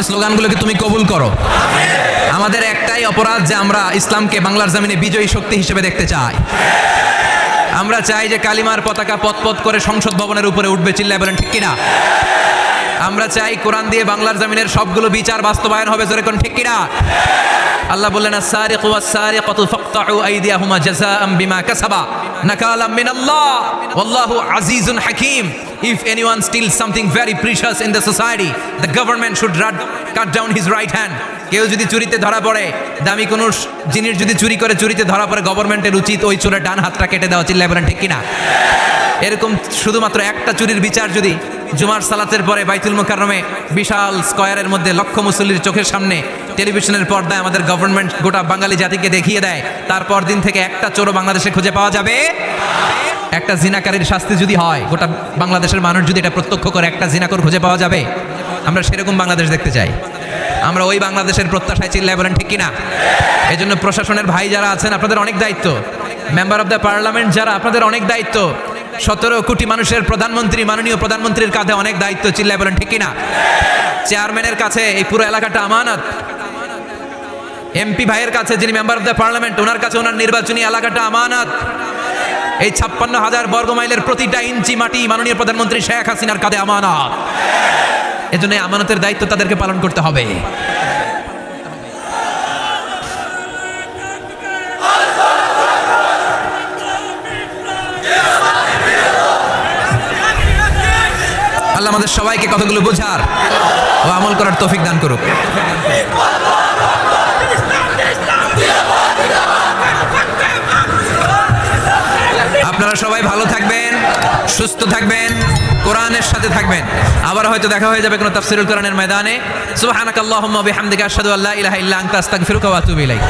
আমাদের স্লোগানগুলোকে তুমি কবুল করো। আমাদের একটাই অপরাধ যে আমরা ইসলামকে বাংলার জমিনে বিজয়ী শক্তি হিসেবে দেখতে চাই। আমরা চাই যে কালিমার পতাকা পথ করে সংসদ ভবনের উপরে উঠবে, চিল্লায় বলেন ঠিক কিনা? আমরা চাই কোরআন দিয়ে বাংলার জমিনের সবগুলো বিচার বাস্তবায়ন হবে, জোরে কোন ঠিক কিনা? আল্লাহ বললেন আস-সারিকু ওয়াস-সারিকাতু ফাকতাউ আইদিয়াহুমা জাযাআম বিমা কাসাবা নাকালাম মিনাল্লাহ ওয়াল্লাহু আজিজুন হাকীম। If anyone steals something very precious in the society, the government should cut down his right hand. কেউ যদি চুরিতে ধরা পড়ে, দামি কোনো জিনিস যদি চুরি করে চুরিতে ধরা পড়ে, গভর্নমেন্টের উচিত ওই চোরের ডান হাতটা কেটে দেওয়া, চিল্লায় বলেন ঠিক কিনা? এরকম শুধুমাত্র একটা চুরির বিচার যদি জুমার সালাতের পরে বাইতুল মুকাররমে বিশাল স্কয়ারের মধ্যে লক্ষ মুসল্লির চোখের সামনে টেলিভিশনের পর্দায় আমাদের গভর্নমেন্ট গোটা বাঙালি জাতিকে দেখিয়ে দেয়, তারপর দিন থেকে একটা চোরও বাংলাদেশে খুঁজে পাওয়া যাবে। একটা জিনাকারীর শাস্তি যদি হয়, গোটা বাংলাদেশের মানুষ যদি এটা প্রত্যক্ষ করে একটা জিনাকর খুঁজে পাওয়া যাবে। আমরা সেরকম বাংলাদেশ দেখতে চাই। আমরা ওই বাংলাদেশের প্রত্যাশায়, চিল্লায় বলেন ঠিক কিনা? এই জন্য প্রশাসনের ভাই যারা আছেন, আপনাদের অনেক দায়িত্ব। মেম্বার অফ দ্য পার্লামেন্ট যারা, আপনাদের অনেক দায়িত্ব। 17 কোটি মানুষের প্রধানমন্ত্রী, মাননীয় প্রধানমন্ত্রীর কাঁধে অনেক দায়িত্ব, চিল্লায় বলেন ঠিক কিনা? চেয়ারম্যানের কাছে এই পুরো এলাকাটা আমানত। এমপি ভাইয়ের কাছে, যিনি মেম্বার অফ দ্য পার্লামেন্ট, ওনার কাছে ওনার নির্বাচনী এলাকাটা আমানত। এই 56,000 বর্গমাইলের প্রতিটা ইঞ্চি মাটি মাননীয় প্রধানমন্ত্রী শেখ হাসিনার কাঁধে আমানত। এজন্য এই আমানতের দায়িত্ব তাদেরকে পালন করতে হবে। আল্লাহ আমাদের সবাইকে কথাগুলো বোঝার ও আমল করার তৌফিক দান করুক। আপনারা সবাই ভালো থাকবেন, সুস্থ থাকবেন, কোরআনের সাথে থাকবেন। আবার হয়তো দেখা হয়ে যাবে কোনো তাফসীরুল কোরআনের ময়দানে। সুবহানাকাল্লাহুম্মা ওয়া বিহামদিকা আশহাদু আল্লা ইলাহা ইল্লা আনতা আস্তাগফিরুকা ওয়া আতুবু ইলাইক।